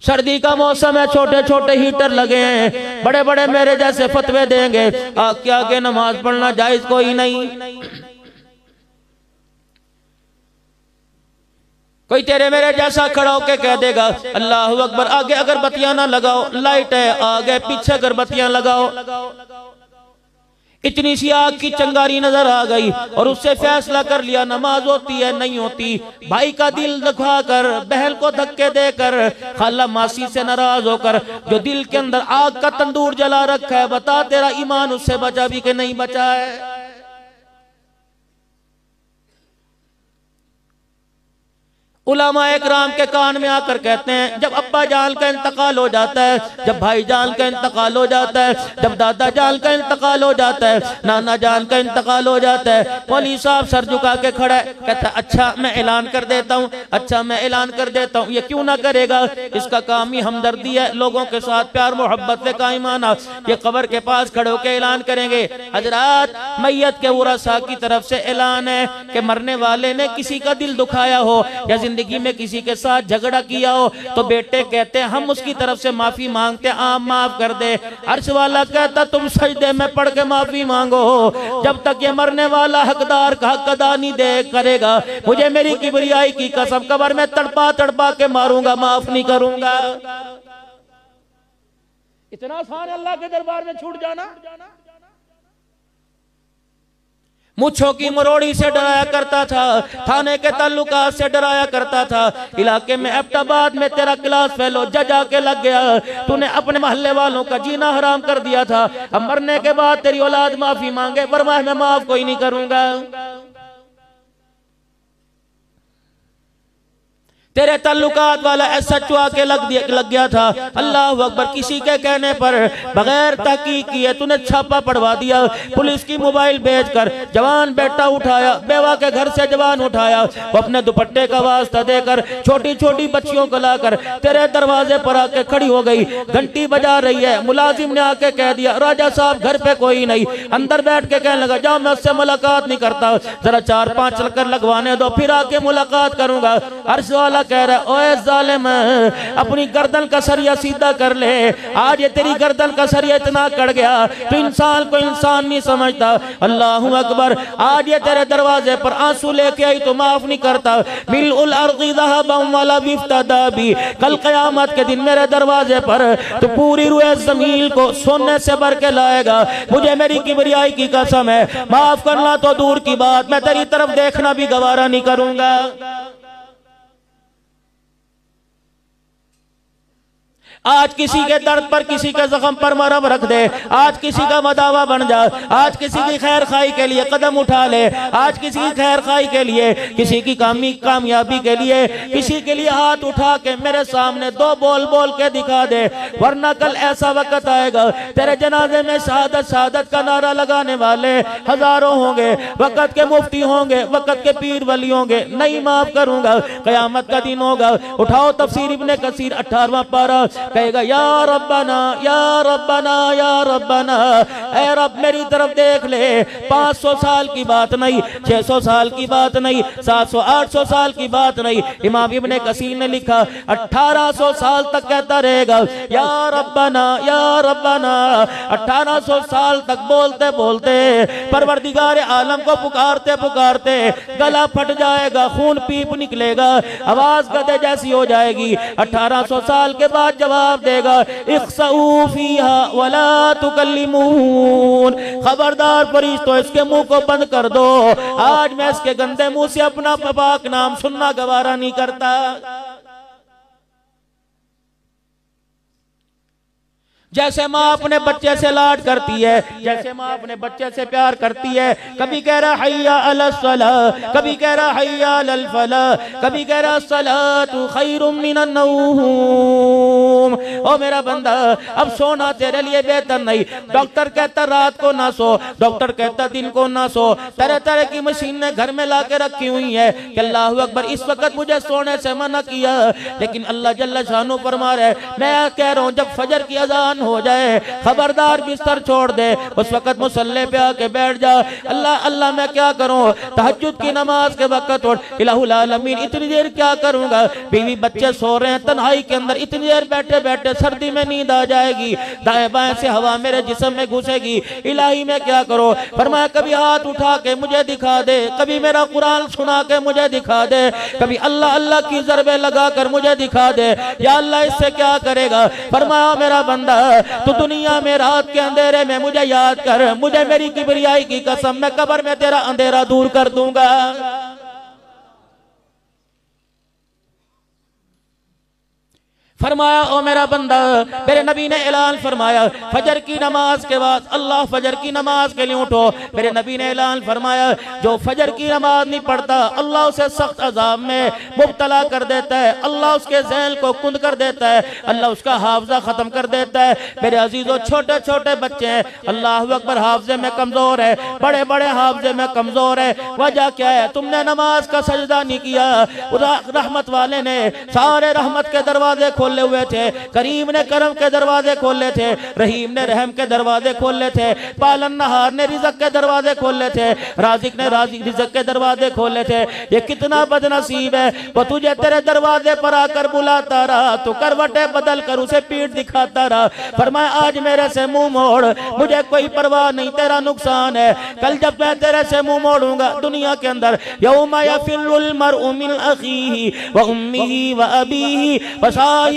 سردی کا موسم ہے، چھوٹے چھوٹے ہیٹر لگے ہیں، بڑے بڑے میرے جیسے فتوے دیں گے آگ کے آگے نماز پڑھنا جائز کوئی نہیں۔ کوئی تیرے میرے جیسا کھڑا ہو کے کہہ دے گا اللہ اکبر، آگے اگر بتیاں نہ لگاؤ، لائٹ ہے آگے، پیچھے اگر بتیاں لگاؤ۔ اتنی سی آگ کی چنگاری نظر آ گئی اور اس سے فیصلہ کر لیا نماز ہوتی ہے نہیں ہوتی۔ بھائی کا دل دکھا کر، بہن کو دھکے دے کر، خالہ ماسی سے ناراض ہو کر، جو دل کے اندر آگ کا تندور جلا رکھا ہے، بتا تیرا ایمان اس سے بچا بھی کہ نہیں بچا ہے؟ علماء اکرام کے کان میں آ کر کہتے ہیں جب ابا جان کا انتقال ہو جاتا ہے، جب بھائی جان کا انتقال ہو جاتا ہے، جب دادا جان کا انتقال ہو جاتا ہے، نانا جان کا انتقال ہو جاتا ہے، مولوی صاحب سر جھکا کے کھڑا ہے، کہتا ہے اچھا میں اعلان کر دیتا ہوں، اچھا میں اعلان کر دیتا ہوں۔ یہ کیوں نہ کرے گا؟ اس کا کام ہی ہمدردی ہے، لوگوں کے ساتھ پیار محبت سے قائم آنا۔ یہ قبر کے پاس کھڑے ہو کے اعلان کریں گے حضرات میت کے ورثاء کی طرف سے اعلان ہے کہ مرنے والے نے کسی کا دل دکھایا ہو یا زندگی میں کسی کے ساتھ جھگڑا کیا ہو تو بیٹے کہتے ہیں ہم اس کی طرف سے معافی مانگتے ہیں، آپ معاف کر دے۔ عرش والا کہتا تم سجدے میں پڑھ کے معافی مانگو، جب تک یہ مرنے والا حقدار کا حق ادا نہیں دے کرے گا مجھے میری کبریائی کی قسم قبر میں تڑپا تڑپا کے ماروں گا، معاف نہیں کروں گا۔ اتنا آسان اللہ کے دربار میں چھوٹ جانا؟ مچھوں کی مروڑی سے ڈرایا کرتا تھا، تھانے کے تعلقات سے ڈرایا کرتا تھا، علاقے میں ایبٹ آباد میں تیرا کلاس فیلو جج آ کے لگ گیا، تو نے اپنے محلے والوں کا جینا حرام کر دیا تھا، اب مرنے کے بعد تیری اولاد معافی مانگے، فرمایا میں معاف کوئی نہیں کروں گا۔ تیرے تعلقات والا ایسا چوا کے لگ گیا تھا، اللہ اکبر، کسی کے کہنے پر بغیر تحقیق کیے تو نے چھاپا پڑوا دیا، پولیس کی موبائل بیچ کر جوان بیٹا اٹھایا، بیوہ کے گھر سے جوان اٹھایا، وہ اپنے دوپٹے کا واسطہ دے کر چھوٹی چھوٹی بچیوں کو لا کر تیرے دروازے پر آ کے کھڑی ہو گئی، گھنٹی بجا رہی ہے، ملازم نے آ کے کہہ دیا راجہ صاحب گھر پہ کوئی نہیں، اندر بیٹھ کے کہنے لگا جاؤ میں اس سے ملاقات نہیں کرتا، ذرا 4-5 چکر لگوانے دو پھر آ کے ملاقات کروں گا۔ عرش والا کہہ رہا ہے اوے ظالم، اپنی گردن کا سریا سیدھا کر لے، آج یہ تیری گردن کا سریا اتنا کڑ گیا تو انسان کو انسان نہیں سمجھتا۔ اللہ اکبر، آج یہ تیرے دروازے پر آنسو لے کے آئی تو معاف نہیں کرتا۔ ملء الارض ذہبا ولا بفتدا بھی، کل قیامت کے دن میرے دروازے پر تو پوری روئے زمین کو سونے سے بھر کے لائے گا، مجھے میری کبریائی کی قسم ہے معاف کرنا تو دور کی بات میں تیری طرف دیکھنا بھی گوارا نہیں کروں گا۔ آج کسی کے درد پر کسی کے زخم پر مرہم رکھ دے، آج کسی کا مداوا بن جا، آج کسی کی خیر خواہی کے لیے قدم اٹھا لے، آج کسی کی خیر خواہی کے لیے، کسی کی کامیابی کے لیے، کسی کے لیے ہاتھ اٹھا کے میرے سامنے 2 بول بول کے دکھا دے، ورنہ کل ایسا وقت آئے گا تیرے جنازے میں شہادت شہادت کا نعرہ لگانے والے ہزاروں ہوں گے، وقت کے مفتی ہوں گے، وقت کے پیر ولی ہوں گے، نہیں معاف کروں گا۔ قیامت کا دن ہوگا، اٹھاؤ تفسیر ابن کثیر 18واں پارہ، کہے گا یا ربنا یا ربنا یا ربنا، اے رب میری طرف دیکھ لے، 500 سال کی بات نہیں، 600 سال کی بات نہیں، 700-800 سال کی بات نہیں، امام ابن کثیر نے لکھا 1800 سال تک کہتا رہے گا یا ربنا یا ربنا، 1800 سال تک بولتے بولتے پروردگار عالم کو پکارتے پکارتے گلا پھٹ جائے گا، خون پیپ نکلے گا، آواز گدے جیسی ہو جائے گی۔ 1800 سال کے بعد جواب دے گا اخسؤوا فیہا ولا تکلمون، خبردار فرشتوں اس کے منہ کو بند کر دو، آج میں اس کے گندے منہ سے اپنا پاک نام سننا گوارا نہیں کرتا۔ جیسے ماں اپنے بچے سے لاڈ کرتی ہے، جیسے ماں اپنے بچے سے پیار کرتی ہے، کبھی کہہ رہا حی علی الصلاۃ، کبھی کہہ رہا حی علی الفلاح، کبھی کہہ رہا الصلاۃ خیر من النوم۔ او میرا بندہ اب سونا تیرے لیے بہتر نہیں، ڈاکٹر کہتا رات کو نہ سو، ڈاکٹر کہتا دن کو نہ سو، طرح طرح کی مشینیں گھر میں لا کے رکھی ہوئی ہیں کہ اللہ اکبر اس وقت مجھے سونے سے منع کیا، لیکن اللہ جل شانہ فرما رہے ہیں میں کہہ رہا ہوں جب فجر کی اذان اذان ہو جائے خبردار بستر چھوڑ دے، اس وقت مصلی پہ آ کے بیٹھ جا، اللہ اللہ میں کیا کروں، تہجد کی نماز کے وقت اٹھ، الہ العالمین اتنی دیر کیا کروں گا، بیوی بچے سو رہے ہیں تنہائی کے اندر، اتنی دیر بیٹھے بیٹھے سردی میں نیند آ جائے گی، دائیں بائیں سے ہوا میرے جسم میں گھسے گی، الہی میں کیا کروں، فرمایا کبھی ہاتھ اٹھا کے مجھے دکھا دے، کبھی میرا قرآن سنا کے مجھے دکھا دے، کبھی اللہ اللہ کی ضربیں لگا کر مجھے دکھا دے، یا اللہ اس سے کیا کرے گا، فرمایا میرا بندہ تو دنیا میں رات کے اندھیرے میں مجھے یاد کر، مجھے میری کبریائی کی قسم میں قبر میں تیرا اندھیرا دور کر دوں گا۔ فرمایا او میرا بندہ، میرے نبی نے اعلان فرمایا فجر کی نماز کے بعد اللہ فجر کی نماز کے لیے اٹھو، میرے نبی نے اعلان فرمایا جو فجر کی نماز نہیں پڑھتا اللہ اسے سخت عذاب میں مبتلا کر دیتا ہے، اللہ اس کے ذہن کو کند کر دیتا ہے، اللہ اس کا حافظہ ختم کر دیتا ہے۔ میرے عزیزو چھوٹے چھوٹے بچے ہیں، اللہ اکبر حافظے میں کمزور ہے، بڑے بڑے حافظے میں کمزور ہے، وجہ کیا ہے، تم نے نماز کا سجدہ نہیں کیا، رحمت والے نے سارے رحمت کے دروازے کھولے ہوئے تھے، کریم نے کرم کے دروازے کھولے تھے، رحیم نے رحم کے دروازے کھولے تھے، پالن نہار نے رزق کے دروازے کھولے تھے، رازق نے رزق کے دروازے کھولے تھے۔ یہ کتنا بد نصیب ہے، وہ تجھے تیرے دروازے پر آ کر بلاتا رہا، تو کروٹیں بدل کر اسے پیٹ دکھاتا رہا، فرمایا آج میرے سے منہ موڑ، مجھے کوئی پرواہ نہیں، تیرا نقصان ہے، کل جب میں تیرے سے منہ موڑوں گا دنیا کے اندر یوم یفر المرء من اخیہ وامہ وابیہ وصاحبتہ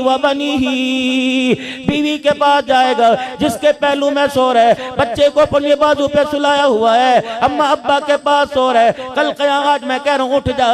وبنیہ، بیوی کے پاس جائے گا جس کے پہلو میں سو رہے، بچے کو اپنے بازو پہ سلایا ہوا ہے، اماں ابا کے پاس سو رہے، کل قیامت میں کہہ رہا ہوں اٹھ جا،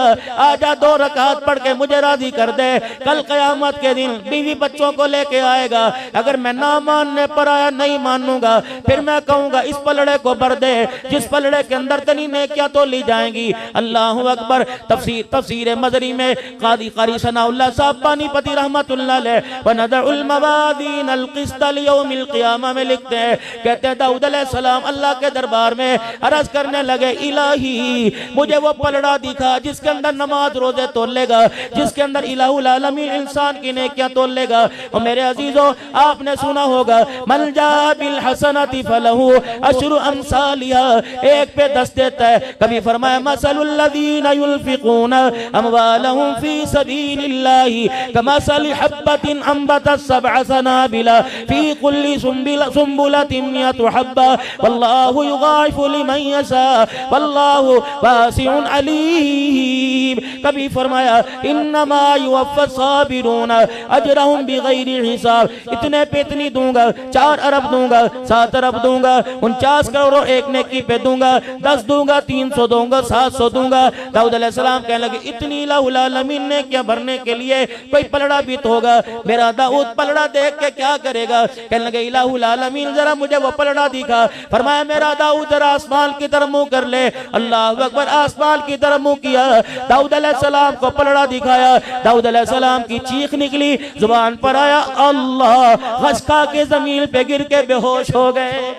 آجا 2 رکعت پڑھ کے مجھے راضی کر دے، کل قیامت کے دن بیوی بچوں کو لے کے آئے گا، اگر میں نہ ماننے پر آیا نہیں مانوں گا، پھر میں کہوں گا اس پلڑے کو بھر دے جس پلڑے کے اندر تنی نیکیاں تو لی جائیں گی۔ اللہ اکبر۔ تفسیر مزری میں قاری ثناء اللہ صاحب پانی پتی رحمت اللہ علیہ وَنَدَعُ الْمَوَازِينَ الْقِسْطَ لِيَوْمِ الْقِيَامَةِ میں لکھتے ہیں، کہتے ہیں داؤد علیہ السلام اللہ کے دربار میں عرض کرنے لگے الہی مجھے وہ پلڑا دکھا جس کے اندر نماز روزے تول لے گا، جس کے اندر الہ العالمین انسان کی نیکیاں تول لے گا۔ اور میرے عزیزوں آپ نے سنا ہوگا من جاء بالحسنۃ فلہ عشر امثالها، ایک پہ 10 دیتا ہے۔ کبھی فرمایا مثل الذین ينفقون اموالهم فی سبیل اللہ کمثل حبۃ انبتت 7 سنابل فی کل سنبلۃ 100 حبۃ واللہ یضاعف لمن یشاء واللہ واسع علیم۔ کبھی فرمایا انما یوفی الصابرون اجرهم بغیر حساب، اتنے پہ اتنی دوں گا، 4 ارب دوں گا، 7 ارب دوں گا، 49 کروڑ ایک نیکی پہ دوں گا، 10 دوں گا، 300 دوں گا، 700 دوں گا۔ داؤد علیہ السلام کہنے لگے اتنی الہ العالمین نے کیا بھرنے کے لیے کوئی پلڑا بھی تو ہوگا، میرا داؤد پلڑا دیکھ کے کیا کرے گا، کہنے لگے الہ العالمین ذرا مجھے وہ پلڑا دکھا، فرمایا میرا داؤد ذرا آسمان کی طرف منہ کر لے، اللہ اکبر، آسمان کی طرف منہ کیا، داؤد علیہ السلام کو پلڑا دکھایا، داؤد علیہ السلام کی چیخ نکلی، زبان پر آیا اللہ، غش کھا کے زمین پہ گر کے بے ہوش ہو گئے۔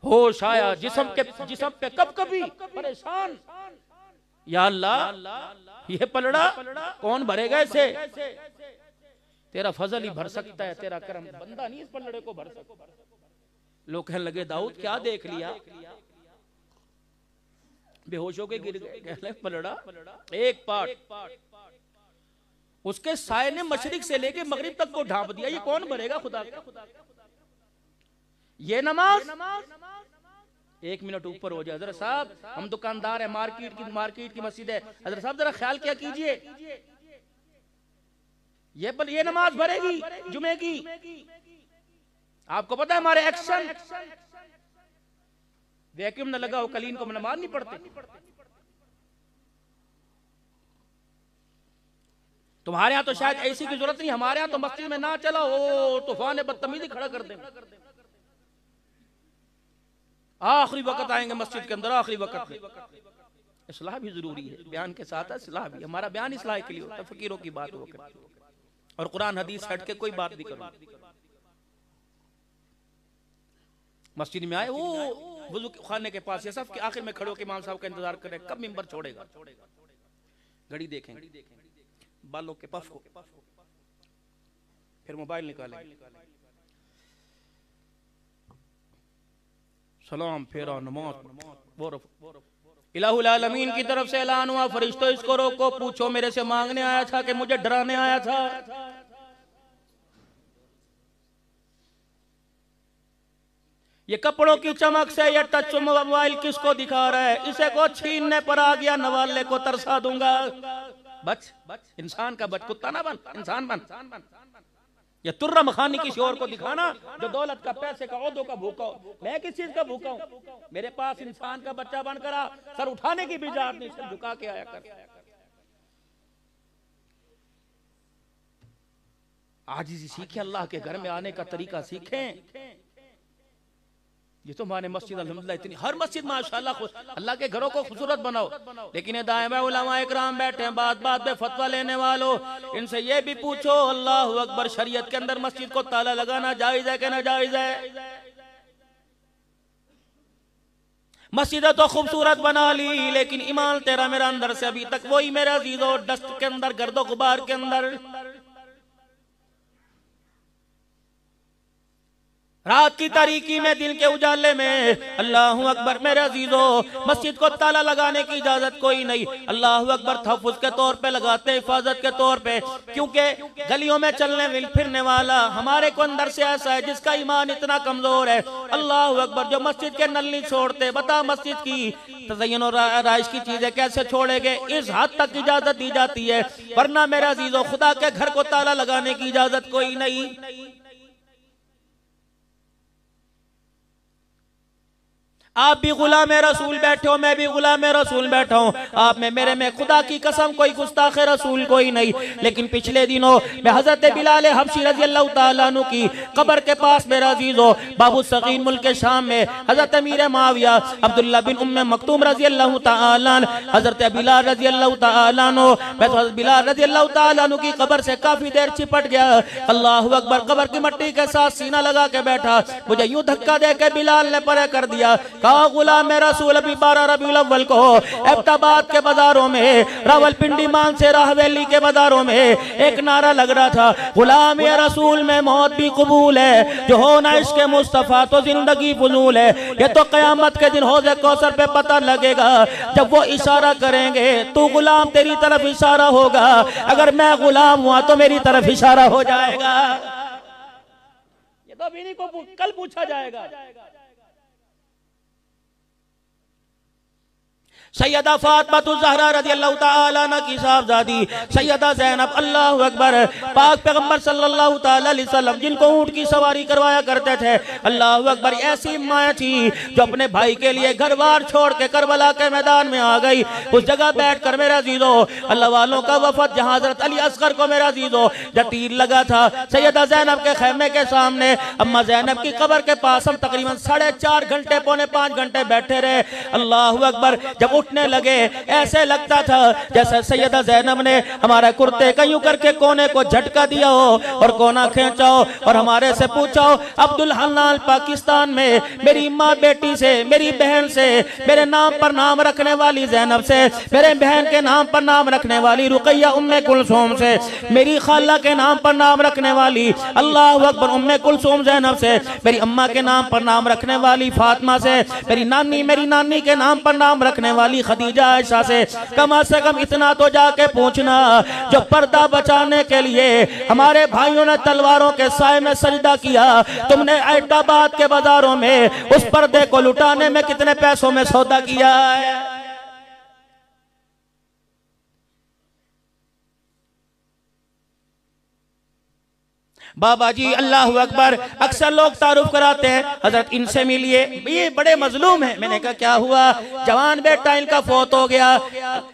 ہوش آیا جسم پہ کب کبھی پریشان، یا اللہ یہ پلڑا کون بھرے گا اسے، تیرا فضل ہی بھر سکتا ہے، تیرا کرم، بندہ نہیں اس پلڑے کو بھر سکتا۔ لوگ کہنے لگے داؤد کیا دیکھ لیا، بے ہوش ہو کے گر گئے، کہنے لگے پلڑا ایک پارٹ، اس کے سائے نے مشرق سے لے کے مغرب تک کو ڈھانپ دیا، یہ کون بھرے گا خدا کا؟ یہ نماز 1 منٹ اوپر ہو جائے، حضرت صاحب ہم دکاندار ہیں، مارکیٹ کی مسجد ہے، حضرت صاحب ذرا خیال کیا کیجئے، یہ نماز بھرے گی جمعے کی؟ آپ کو پتہ ہے ہمارے ایکشن ویکیوم نہ لگا ہو کلین کو نماز نہیں پڑھتے، تمہارے ہاں تو شاید ایسی کی ضرورت نہیں، ہمارے ہاں تو مسجد میں نہ چلا ہو طوفان بدتمیزی کھڑا کر دیں، آخری وقت آئیں گے مسجد کے اندر، آخری وقت میں اصلاح بھی ضروری ہے، بیان کے ساتھ اصلاح بھی، ہمارا بیان اصلاح کے لیے ہوتا ہے، فقیروں کی بات ہو کر اور قرآن حدیث ہٹ کے کوئی بات نہیں کروں۔ مسجد میں آئے وہ وضو خانے کے پاس، یہ صف کے آخر میں کھڑے ہو کے امام صاحب کا انتظار کریں کب منبر چھوڑے گا، گھڑی دیکھیں بالوں کے پف کو، پھر موبائل نکالیں گے، سلام پھیرا، نماز الہ العالمین کی طرف سے اعلان ہوا، فرشتوں اس کو روکو، پوچھو میرے سے مانگنے آیا تھا کہ مجھے ڈرانے آیا تھا؟ یہ کپڑوں کی چمک سے یہ ٹچ موبائل کس کو دکھا رہا ہے؟ اسے کو چھیننے پر آ گیا، نوالے کو ترسا دوں گا۔ بچ انسان کا بچ، کتا نہ بن، انسان بن۔ یہ ترہ مخانی کسی اور کو دکھانا جو دولت کا، پیسے کا، عہدوں کا بھوکا ہو۔ میں کس چیز کا بھوکا ہوں؟ میرے پاس انسان کا بچہ بن کر آ، سر اٹھانے کی بھی جات نہیں، سر جھکا کے آیا کر۔ عاجزی سیکھیں، اللہ کے گھر میں آنے کا طریقہ سیکھیں۔ یہ تو ہمارے مسجد الحمدللہ اتنی، ہر مسجد ماشاءاللہ اللہ کے گھروں کو خوبصورت بناؤ، لیکن یہ دائم علماء اکرام بیٹھے ہیں، بات بات پہ فتویٰ لینے والوں، ان سے یہ بھی پوچھو اللہ اکبر، شریعت کے اندر مسجد کو تالا لگانا جائز ہے کہ ناجائز ہے؟ مسجدیں تو خوبصورت بنا لی، لیکن ایمان تیرا میرا اندر سے ابھی تک وہی میرا عزیزو، ڈسٹ کے اندر، گرد و غبار کے اندر۔ رات کی تاریکی میں، دل کے اجالے میں، اللہ اکبر میرے عزیزو، مسجد کو تالا لگانے کی اجازت کوئی نہیں۔ اللہ اکبر تحفظ کے طور پہ لگاتے، حفاظت کے طور پہ، کیونکہ گلیوں میں چلنے پھرنے والا ہمارے کو اندر سے ایسا ہے جس کا ایمان اتنا کمزور ہے، اللہ اکبر، جو مسجد کے نل نہیں چھوڑتے۔ بتا مسجد کی تزین و رائش کی چیزیں کیسے چھوڑے گے؟ اس حد تک اجازت دی جاتی ہے، ورنہ میرے عزیزو خدا کے گھر کو تالا لگانے کی اجازت کوئی نہیں۔ آپ بھی غلام رسول بیٹھے ہو، میں بھی غلام رسول بیٹھا ہوں، آپ میں میرے میں خدا کی قسم کوئی گستاخ رسول کوئی نہیں، لیکن پچھلے دنوں میں حضرت بلال حبشی رضی اللہ تعالیٰ عنہ کی قبر کے پاس میرا عزیزو، باب الصغیر ملک شام میں حضرت امیر معاویہ عبداللہ بن ام مکتوم رضی اللہ تعالیٰ عنہ، حضرت بلال رضی اللہ تعالیٰ عنہ، میں تو حضرت بلال رضی اللہ تعالیٰ عنہ کی قبر سے کافی دیر چپٹ گیا، اللہ اکبر، قبر کی مٹی کے ساتھ سینہ لگا کے بیٹھا، مجھے یوں دھکا دے کے بلال نے پرے کر دیا، غلام رسول ابھی 12 ربیع الاول کو ایبٹ کے بازاروں میں، راول پنڈی مان سے راہویلی کے بازاروں میں ایک نعرہ لگ رہا تھا، غلام رسول میں موت بھی قبول ہے، جو ہونا عشق مصطفیٰ تو زندگی فضول ہے۔ یہ تو قیامت کے دن حوض کوثر پہ پتہ لگے گا، جب وہ اشارہ کریں گے تو غلام تیری طرف اشارہ ہوگا، اگر میں غلام ہوا تو میری طرف اشارہ ہو جائے گا۔ یہ تو ابھی نہیں کو کل پوچھا جائے گا۔ سیدہ فاطمہ الزہرا رضی اللہ تعالیٰ عنہ کی صاحبزادی سیدہ زینب، اللہ اکبر، پاک پیغمبر صلی اللہ تعالیٰ علیہ وسلم جن کو اونٹ کی سواری کروایا کرتے تھے، اللہ اکبر، ایسی ماں تھی جو اپنے بھائی کے لیے گھر بار چھوڑ کے کربلا کے میدان میں آ گئی، اس جگہ بیٹھ کر میرے عزیزو، اللہ والوں کا وفد جہاں حضرت علی اصغر کو میرے عزیزو جب تیر لگا تھا، سیدہ زینب کے خیمے کے سامنے اما زینب کی قبر کے پاس ہم تقریباً 4.5 گھنٹے، پونے 5 گھنٹے بیٹھے رہے، اللہ اکبر، جب اٹھنے لگے ایسے لگتا تھا جیسے سیدہ زینب نے ہمارے کرتے کا یوں کر کے کونے کو جھٹکا دیا ہو اور کونا کھینچا ہو اور ہمارے سے پوچھا ہو، عبدالحنان پاکستان میں میری ماں بیٹی سے، میری بہن سے، میرے نام پر نام رکھنے والی زینب سے، میرے بہن کے نام پر نام رکھنے والی رقیہ ام کلثوم سے، میری خالہ کے نام پر نام رکھنے والی اللہ اکبر ام کلثوم زینب سے، میری اماں کے نام پر نام رکھنے والی فاطمہ سے، میری نانی کے نام پر نام رکھنے والی خدیجہ عائشہ سے، کم از کم اتنا تو جا کے پوچھنا، جو پردہ بچانے کے لیے ہمارے بھائیوں نے تلواروں کے سائے میں سجدہ کیا، تم نے ایبٹ آباد کے بازاروں میں اس پردے کو لٹانے میں کتنے پیسوں میں سودا کیا ہے؟ بابا جی اللہ اکبر، اکثر لوگ تعارف کراتے ہیں، حضرت ان سے ملیے، یہ بڑے مظلوم ہیں۔ میں نے کہا کیا ہوا؟ جوان بیٹا ان کا فوت ہو گیا،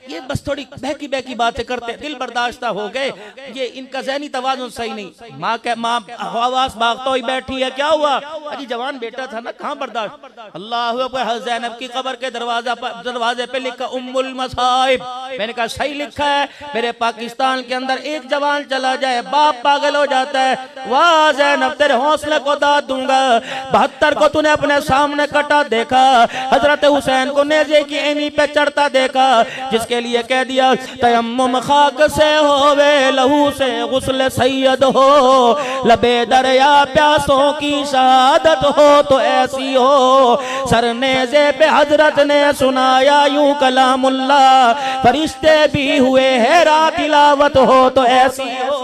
یہ بس تھوڑی بہکی باتیں کرتے ہیں، دل برداشتہ ہو گئے، یہ ان کا ذہنی توازن صحیح نہیں۔ ماں حواس باغتو ہی بیٹھی ہے، کیا ہوا؟ اجی جوان بیٹا تھا نا، کہاں برداشت؟ اللہ اکبر، حضرت زینب کی قبر کے دروازے پہ لکھا ام المصائب، میں نے کہا صحیح لکھا ہے، میرے پاکستان کے اندر ایک جوان چلا جائے باپ پاگل ہو جاتا ہے، واہ زینب تیرے حوصلے کو داد دوں گا، 72 کو تُونے اپنے سامنے کٹا دیکھا، حضرت حسین کو نیزے کی اینی پہ چڑھتا دیکھا، جس کے لیے کہہ دیا تیمم خاک سے ہووے لہو سے غسل سید ہو، لبے دریا پیاسوں کی شہادت ہو تو ایسی ہو، سر نیزے پہ حضرت نے سنایا یوں کلام اللہ، فرشتے بھی ہوئے حیران تلاوت ہو تو ایسی ہو۔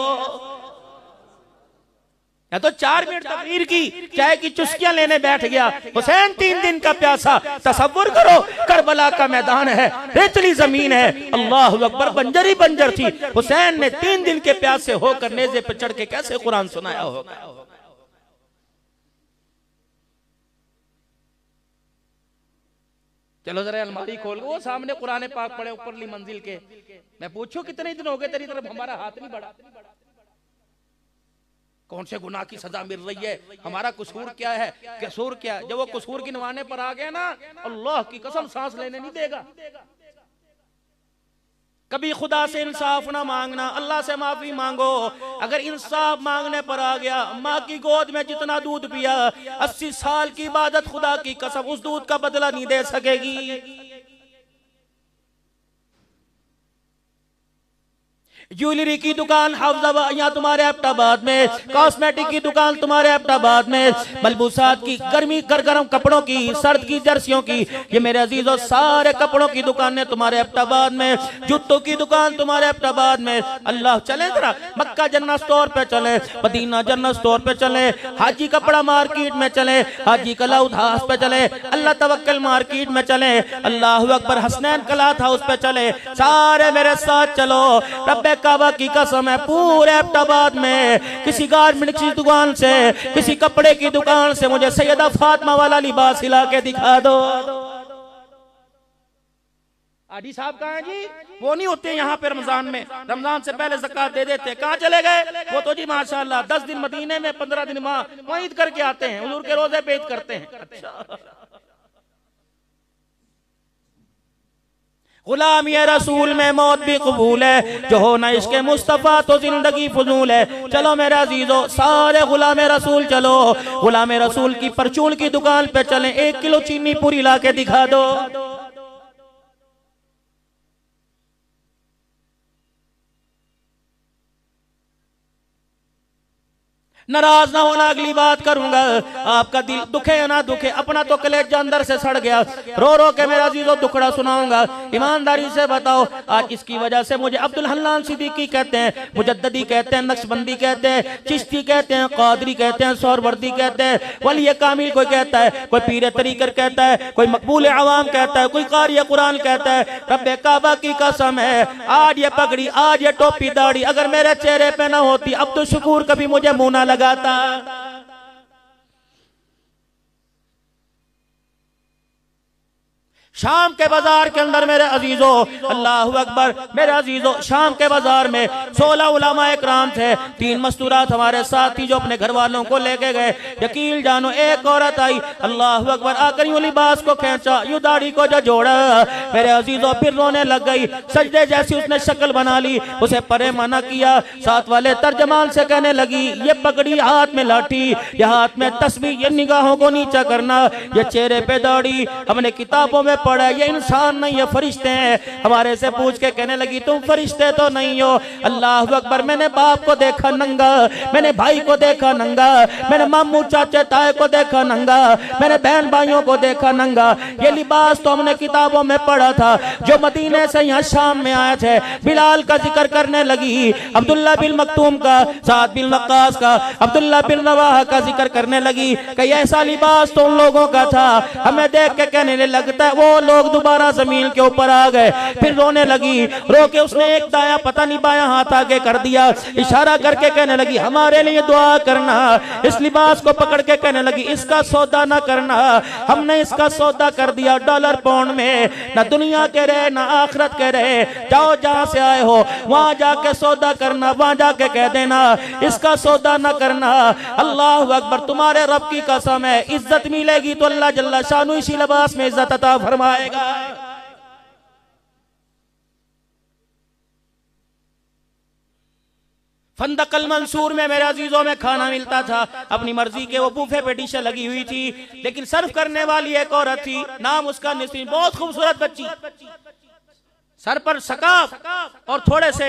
یا تو 4 منٹ تقریر کی، چائے کی چسکیاں لینے بیٹھ گیا، حسین 3 دن کا پیاسا، تصور کرو کربلا کا میدان ہے، ریتلی زمین ہے، اللہ اکبر، بنجر ہی بنجر تھی، حسین نے 3 دن کے پیاسے ہو کر نیزے پہ چڑھ کے کیسے قرآن سنایا ہوگا۔ چلو ذرا الماری کھول وہ سامنے قرآن پاک پڑھے اوپرلی منزل کے، میں پوچھو کتنے دن ہو گئے تیری طرف ہمارا ہاتھ نہیں بڑھا، کون سے گناہ کی سزا مل رہی ہے، ہمارا قصور کیا ہے، قصور کیا ہے، جب وہ قصور کی نوانے پر آ گئے نا، اللہ کی قسم سانس لینے نہیں دے گا۔ کبھی خدا سے انصاف نہ مانگنا، اللہ سے معافی مانگو، اگر انصاف مانگنے پر آ گیا، ماں کی گود میں جتنا دودھ پیا، 80 سال کی عبادت خدا کی قسم اس دودھ کا بدلہ نہیں دے سکے گی۔ جیولری کی دکان حافظ یہاں تمہارے ایبٹ آباد میں، کاسمیٹک کی دکان تمہارے ایبٹ آباد میں، ملبوسات کی گرمی گرم کپڑوں کی، سرد کی جرسیوں کی، یہ میرے عزیزوں سارے کپڑوں کی دکانیں تمہارے ایبٹ آباد میں، جوتوں کی دکان تمہارے ایبٹ آباد میں۔ اللہ چلیں ذرا مکہ جنہ سٹور پہ چلیں، مدینہ جنہ سٹور پہ چلیں، حاجی کپڑا مارکیٹ میں چلیں، حاجی کلاؤدھ ہاؤس پہ چلیں، اللہ توکل مارکیٹ میں چلیں، اللہ اکبر حسنین کلاتھ ہاؤس پہ چلیں، سارے میرے ساتھ چلو۔ رب کعبہ کی قسم ہے پورے ایبٹ آباد میں کسی گارمنٹ کی دکان سے، کسی کپڑے کی دکان سے مجھے سیدہ فاطمہ والا لباس ہلا کے دکھا دو۔ آجی صاحب کہاں ہیں جی؟ وہ نہیں ہوتے یہاں پہ رمضان میں، رمضان سے پہلے زکاة دے دیتے، کہاں چلے گئے؟ وہ تو جی ماشاءاللہ 10 دن مدینے میں، 15 دن وہاں عید کر کے آتے ہیں، حضور کے روزے پہ عید کرتے ہیں۔ اچھا غلامی رسول میں موت بھی قبول ہے، جو ہونا عشق مصطفیٰ تو زندگی فضول ہے۔ چلو میرے عزیزو سارے غلام رسول چلو، غلام رسول کی پرچون کی دکان پہ چلیں، 1 کلو چینی پوری لا کے دکھا دو۔ ناراض نہ ہونا، اگلی بات کروں گا، آپ کا دل دکھے یا نہ دکھے، اپنا تو کلیجہ اندر سے سڑ گیا، رو رو کے میرا عزیزو دکھڑا سناؤں گا۔ ایمانداری سے بتاؤ آج اس کی وجہ سے مجھے عبدالحنان صدیقی کہتے ہیں، مجددی کہتے ہیں، نقشبندی کہتے ہیں، چشتی کہتے ہیں، قادری کہتے ہیں، سہروردی کہتے ہیں، ولی کامل کوئی کہتا ہے، کوئی پیر طریقت کہتا ہے، کوئی مقبول عوام کہتا ہے، کوئی قاری قرآن کہتا ہے۔ رب کعبہ کی قسم ہے آج یہ پگڑی، آج یہ ٹوپی داڑھی اگر میرے چہرے پہ نہ ہوتی، عبدالشکور کبھی مجھے منہ نہ لگاتا۔ شام کے بازار کے اندر میرے عزیزو اللہ اکبر، میرے عزیزو شام کے بازار میں 16 علماء اکرام تھے، 3 مستورات ہمارے ساتھ تھی جو اپنے گھر والوں کو لے کے گئے۔ یقین جانو ایک عورت آئی، اللہ اکبر، آ کر یوں لباس کو کھینچا، یوں داڑھی کو جوڑا، میرے عزیزو پھر رونے لگ گئی، سجدے جیسی اس نے شکل بنا لی، اسے پرے منع کیا، ساتھ والے ترجمان سے کہنے لگی یہ پگڑی، ہاتھ میں لاٹھی، یہ ہاتھ میں تسبیح، یہ نگاہوں کو نیچا کرنا، یہ چہرے پہ داڑھی، ہم نے کتابوں میں پڑھا یہ انسان نہیں یہ فرشتے ہیں۔ ہمارے سے پوچھ کے کہنے لگی تم فرشتے تو نہیں ہو۔ اللہ اکبر، میں نے باپ کو دیکھا ننگا، میں نے بھائی کو دیکھا ننگا، میں نے ماموں چاچے تائے کو دیکھا ننگا، میں نے بہن بھائیوں کو دیکھا ننگا، یہ لباس تو ہم نے کتابوں میں پڑھا تھا۔ جو مدینے سے یہاں شام میں آئے تھے، بلال کا ذکر کرنے لگی، عبداللہ بن مکتوم کا، سعد بن وقاص کا، عبداللہ بن رواحہ کا ذکر کرنے لگی کہ ایسا لباس تو ان لوگوں کا تھا۔ ہمیں دیکھ کے کہنے لگتا ہے وہ لوگ دوبارہ زمین کے اوپر آ گئے، پھر رونے لگی، رو کے اس نے ایک دایاں پتہ نہیں بایاں ہاتھ آگے کر دیا، اشارہ کر کے کہنے لگی ہمارے لیے دعا کرنا۔ اس لباس کو پکڑ کے کہنے لگی اس کا سودا نہ کرنا، ہم نے اس کا سودا کر دیا ڈالر پاؤنڈ میں، نہ دنیا کے رہے نہ آخرت کے رہے، جاؤ جہاں سے آئے ہو وہاں جا کے سودا کرنا، وہاں جا کے کہہ دینا اس کا سودا نہ کرنا۔ اللہ اکبر، تمہارے رب کی قسم ہے عزت ملے گی تو اللہ جل شانہ اسی لباس میں عزت عطا فرمائے گا۔ فندق المنصور میں میرے عزیزوں میں کھانا ملتا تھا، اپنی مرضی کے وہ بوفے پہ ڈشیں لگی ہوئی تھی، لیکن سرو کرنے والی ایک عورت تھی، نام اس کا نسرین، بہت خوبصورت بچی، سر پر سکاف اور تھوڑے سے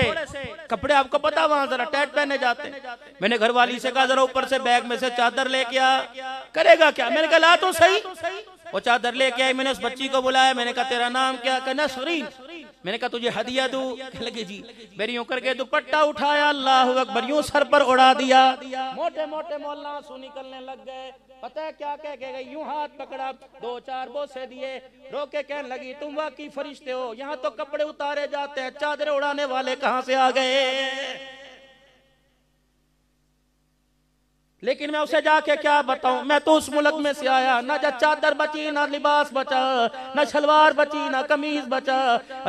کپڑے، آپ کو پتا وہاں ذرا ٹائٹ پہنے جاتے ہیں۔ میں نے گھر والی سے کہا ذرا اوپر سے بیگ میں سے چادر لے کے آ، کرے گا کیا؟ میں نے کہا لا تو صحیح، وہ چادر لے کے آئی، میں نے اس بچی کو بلایا، میں نے کہا تیرا نام کیا؟ کہ نسرین۔ میں نے کہا تجھے ہدیہ دوں؟ کہ لگے جی، میری یوں کر کے دوپٹہ اٹھایا، اللہ اکبر، یوں سر پر اڑا دیا، موٹے موٹے مولا آنسو نکلنے لگ گئے۔ پتہ ہے کیا کہہ کے گئی؟ یوں ہاتھ پکڑا، 2-4 بوسے دیے، رو کے کہنے لگی تم واقعی فرشتے ہو، یہاں تو کپڑے اتارے جاتے ہیں، چادریں اڑانے والے کہاں سے آ گئے؟ لیکن میں اسے جا کے کیا بتاؤں، میں تو اس ملک میں سے آیا، نہ چادر بچی، نہ لباس بچا، نہ شلوار بچی، نہ قمیض بچا۔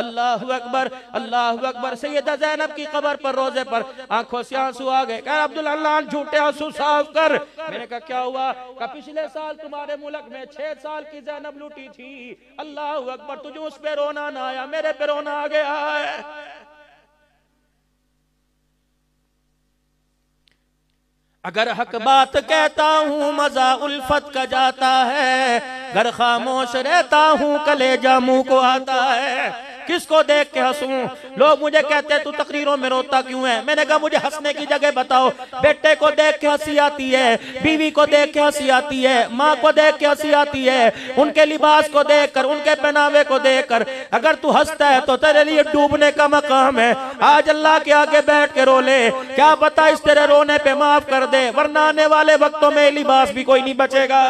اللہ اکبر، اللہ اکبر۔ سیدہ زینب کی قبر پر روزے پر آنکھوں سے آنسو آ گئے، کہا عبداللہ جھوٹے آنسو صاف کر۔ میں نے کہا کیا ہوا؟ کہا پچھلے سال تمہارے ملک میں 6 سال کی زینب لوٹی تھی، اللہ اکبر، تجھے اس پہ رونا نہ آیا، میرے پہ رونا آ گیا ہے۔ اگر حق بات کہتا ہوں مزہ الفت کا جاتا ہے، گر خاموش رہتا ہوں کلیجہ منہ کو آتا ہے۔ کس کو دیکھ کے ہنسوں؟ لوگ مجھے کہتے ہیں تو تقریروں میں روتا کیوں ہے؟ میں نے کہا مجھے ہنسنے کی جگہ بتاؤ۔ بیٹے کو دیکھ کے ہنسی آتی ہے، بیوی کو دیکھ کے ہنسی آتی ہے، ماں کو دیکھ کے ہنسی آتی ہے، ان کے لباس کو دیکھ کر، ان کے پہناوے کو دیکھ کر۔ اگر تو ہنستا ہے تو تیرے لیے ڈوبنے کا مقام ہے، آج اللہ کے آگے بیٹھ کے رو لے، کیا پتا اس تیرے رونے پہ معاف کر دے، ورنہ آنے والے وقتوں میں لباس بھی کوئی نہیں بچے گا۔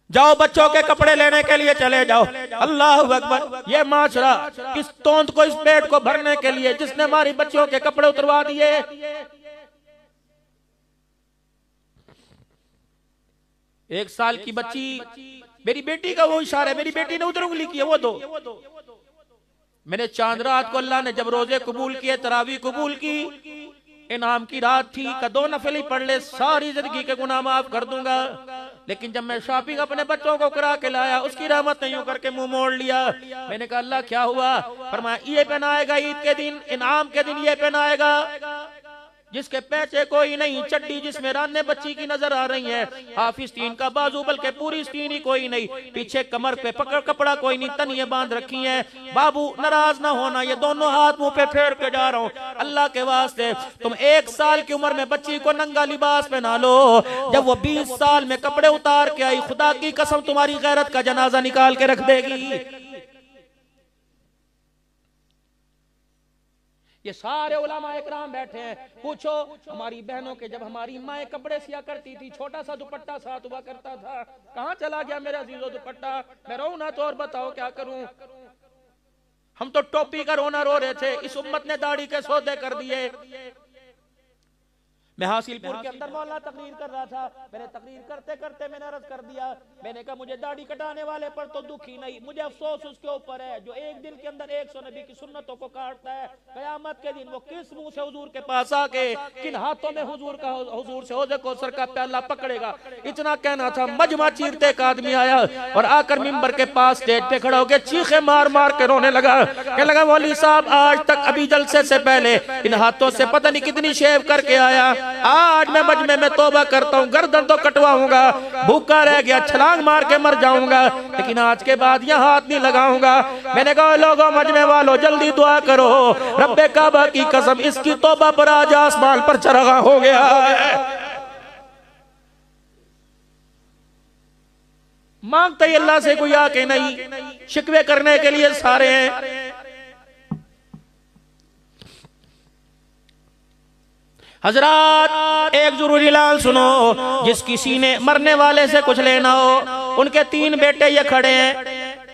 جاؤ بچوں کے کپڑے لینے کے لیے چلے جاؤ، اللہ اکبر۔ یہ معاشرہ کس توند کو، اس پیٹ کو بھرنے کے لیے جس نے ہماری بچوں کے کپڑے اتروا دیے۔ 1 سال کی بچی، میری بیٹی کا وہ اشارہ ہے، میری بیٹی نے ادھر انگلی کی ہے، وہ دو۔ میں نے چاند رات کو اللہ نے جب روزے قبول کیے، تراویح قبول کی، انعام کی رات تھی، کہ 2 نفل ہی پڑھ لے، ساری زندگی کے گناہ معاف کر دوں گا۔ لیکن جب میں شاپنگ اپنے بچوں کو کرا کے لایا، اس کی رحمت نے یوں کر کے منہ موڑ لیا۔ میں نے کہا اللہ کیا ہوا؟ فرمایا یہ پہنائے گا عید کے دن، انعام کے دن یہ پہنائے گا جس کے پیچھے کوئی نہیں، چڈی جس میں رانے بچی کی نظر آ رہی ہے، حافظ تین کا بازو بلکہ پوری ستین ہی کوئی نہیں، پیچھے کمر پہ پکڑ کپڑا کوئی نہیں، تن یہ باندھ رکھی ہیں۔ بابو ناراض نہ ہونا، یہ دونوں ہاتھ منہ پہ پھیر کے جا رہا ہوں، اللہ کے واسطے تم 1 سال کی عمر میں بچی کو ننگا لباس پہنا لو، جب وہ 20 سال میں کپڑے اتار کے آئی، خدا کی قسم تمہاری غیرت کا جنازہ نکال کے رکھ دے گی۔ یہ سارے علماء اکرام بیٹھے ہیں، پوچھو ہماری بہنوں کے جب ہماری مائیں کپڑے سیا کرتی تھی، چھوٹا سا دوپٹہ ساتھ ہوا کرتا تھا، کہاں چلا گیا میرے عزیزو دوپٹہ؟ میں رو نہ تو اور بتاؤ کیا کروں؟ ہم تو ٹوپی کا رونا رو رہے تھے، اس امت نے داڑھی کے سودے کر دیے۔ میں حاصل پور کے اندر مولانا تقریر کر رہا تھا، میں نے تقریر کرتے کرتے میں نے عرض کر دیا، میں نے کہا مجھے داڑھی کٹانے والے پر تو دکھ ہی نہیں، مجھے افسوس اس کے اوپر ہے جو ایک دن کے اندر 100 نبی کی سنتوں کو کاٹتا ہے، قیامت کے دن وہ کس منہ سے حضور کے پاس آ کے کن ہاتھوں میں حضور سے حوض کوثر کا پیالہ پکڑے گا۔ اتنا کہنا تھا، مجمع چیرتے ایک آدمی آیا اور آ کر ممبر کے پاس اسٹیج پہ کھڑا ہو کے چیخے مار مار کے رونے لگا، کہنے لگا مولوی صاحب آج تک ابھی جلسے سے پہلے ان ہاتھوں سے پتہ نہیں کتنی شیو کر کے آیا، آج میں مجمع میں توبہ کرتا ہوں، گردن تو کٹواؤں گا، بھوکا رہ گیا چھلانگ مار کے مر جاؤں گا، لیکن آج کے بعد یہ ہاتھ نہیں لگاؤں گا۔ میں نے کہا لوگوں مجمع والوں جلدی دعا کرو، رب کعبہ کی قسم اس کی توبہ پر آج آسمان پر چرغا ہو گیا ہے۔ مانگتا ہی اللہ سے کوئی آ کے نہیں، شکوے کرنے کے لیے سارے ہیں۔ حضرات ایک ضروری اعلان سنو، جس کسی نے مرنے والے سے کچھ لینا ہو، ان کے 3 بیٹے یہ کھڑے ہیں،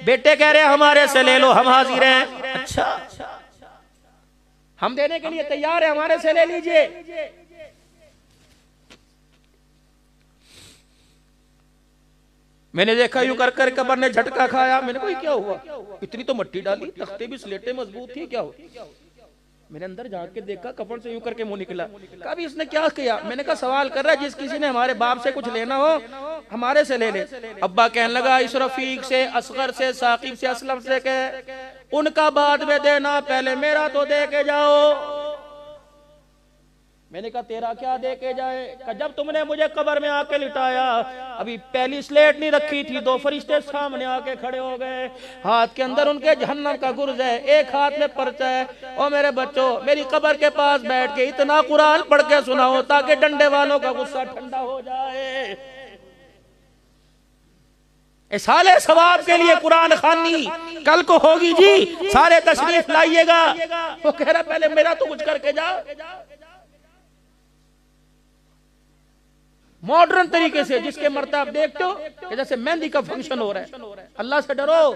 بیٹے کہہ رہے ہیں ہمارے سے لے لو، ہم حاضر ہیں۔ اچھا ہم دینے کے لیے تیار ہیں، ہمارے سے لے لیجئے۔ میں نے دیکھا یوں کر کر قبر نے جھٹکا کھایا، میں نے کہا کیا ہوا؟ اتنی تو مٹی ڈالی، تختے بھی سلیٹیں مضبوط تھی، کیا ہوا؟ میرے اندر جا کے دیکھا، کفن سے یوں کر کے منہ نکلا. کہا ابھی اس نے کیا کیا؟ میں نے کہا سوال کر رہا ہے، جس کسی نے ہمارے باپ سے کچھ لینا ہو ہمارے سے لے لے. ابا کہنے لگا اس رفیق سے، اصغر سے، ثاقب سے، اسلم سے کہ ان کا بعد میں دینا، پہلے میرا تو دے کے جاؤ. میں نے کہا تیرا کیا دے کے جائے؟ کہ جب تم نے مجھے قبر میں آ کے لٹایا، ابھی پہلی سلیٹ نہیں رکھی تھی، 2 فرشتے سامنے آ کے کھڑے ہو گئے، ہاتھ کے اندر ان کے جہنم کا گرز ہے، ایک ہاتھ میں پرچہ ہے. او میرے بچوں، میری قبر کے پاس بیٹھ کے اتنا قرآن پڑھ کے سناؤ تاکہ ڈنڈے والوں کا غصہ ٹھنڈا ہو جائے. اصال ثواب کے لیے قرآن خوانی کل کو ہوگی جی، سارے تشریف لائیے گا. وہ کہہ رہا پہلے میرا تو کچھ کر کے جا. ماڈرن طریقے سے جس کے مرتبہ دیکھتے ہو کہ جیسے مہندی کا فنکشن ہو رہا ہے. اللہ سے ڈرو.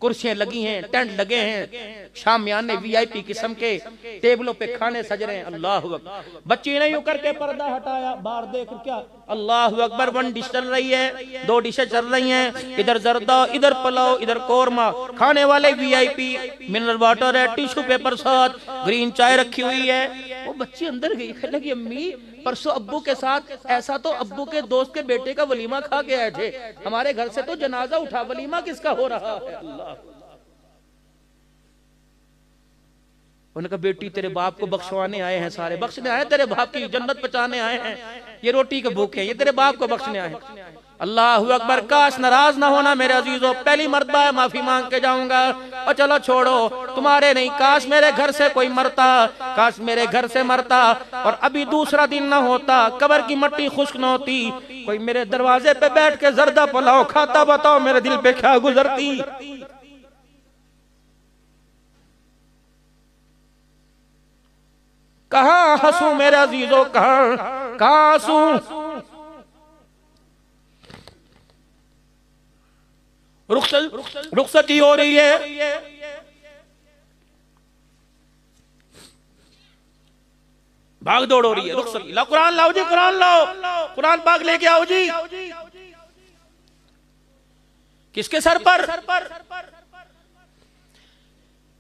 کرسیاں لگی ہیں، ٹینٹ لگے ہیں، شامیانے وی آئی پی قسم کے، ٹیبلوں پہ کھانے سج رہے ہیں. اللہ اکبر. بچی نے یوں کر کے پردہ ہٹایا، باہر دیکھ کیا اللہ اکبر 1 ڈش چل رہی ہے، 2 ڈشیں چل رہی ہیں، ادھر زردہ، ادھر پلاؤ، ادھر قورمہ. کھانے والے وی آئی پی، منرل واٹر ہے، ٹیشو پیپر ساتھ، گرین چائے رکھی ہوئی ہے. وہ بچی اندر گئی، کہنے لگی امی پرسوں ابو کے ساتھ ایسا تو ابو کے دوست کے بیٹے کا ولیمہ کھا کے آئے تھے، ہمارے گھر سے تو جنازہ اٹھا، ولیمہ کس کا ہو رہا ہے؟ اللہ. انہوں نے کہا بیٹی تیرے باپ کو بخشوانے آئے ہیں، سارے بخشنے آئے، تیرے باپ کی جنت پہنچانے آئے ہیں، یہ روٹی کے بھوکے ہیں، یہ تیرے باپ کو بخشنے آئے ہیں. اللہ اکبر. کاش ناراض نہ ہونا میرے عزیزو، پہلی مرتبہ ہے معافی مانگ کے جاؤں گا. اور چلو چھوڑو تمہارے نہیں، کاش میرے گھر سے کوئی مرتا، کاش میرے گھر سے مرتا اور ابھی دوسرا دن نہ ہوتا، قبر کی مٹی خشک نہ ہوتی، کوئی میرے دروازے پہ بیٹھ کے زردہ پلاؤ کھاتا، بتاؤ میرے دل پہ کیا گزرتی. کہاں ہنسوں میرے عزیزو، کہاں ہنسوں. رخصتی ہو رہی ہے، بھاگ دوڑ ہو رہی ہے. رخصتی لاؤ، قرآن لاؤ جی، قرآن لاؤ، قرآن پاک لے کے آؤ جی. کس کے سر پر؟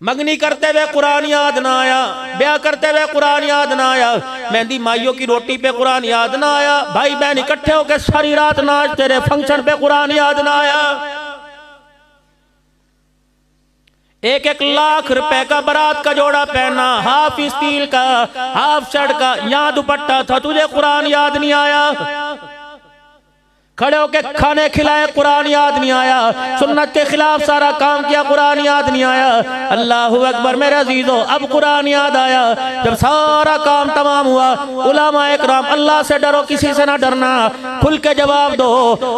منگنی کرتے ہوئے قرآن یاد نہ آیا، بیاہ کرتے ہوئے قرآن یاد نہ آیا، مہندی مائیوں کی روٹی پہ قرآن یاد نہ آیا، بھائی بہن اکٹھے ہو کے ساری رات ناچ تیرے فنکشن پہ قرآن یاد نہ آیا. 1 لاکھ روپے کا برات کا جوڑا پہنا، ہاف اسٹیل کا، ہاف شرٹ کا، یہاں دوپٹہ تھا، تجھے قرآن یاد نہیں آیا. کھڑے ہو کے کھانے کھلائے، قرآن یاد نہیں آیا. سنت کے خلاف سارا کام کیا، قرآن یاد نہیں آیا. اللہ اکبر میرے عزیزو. اب قرآن یاد آیا جب سارا کام تمام ہوا. علماء اکرام اللہ سے ڈرو، کسی سے نہ ڈرنا، کھل کے جواب دو.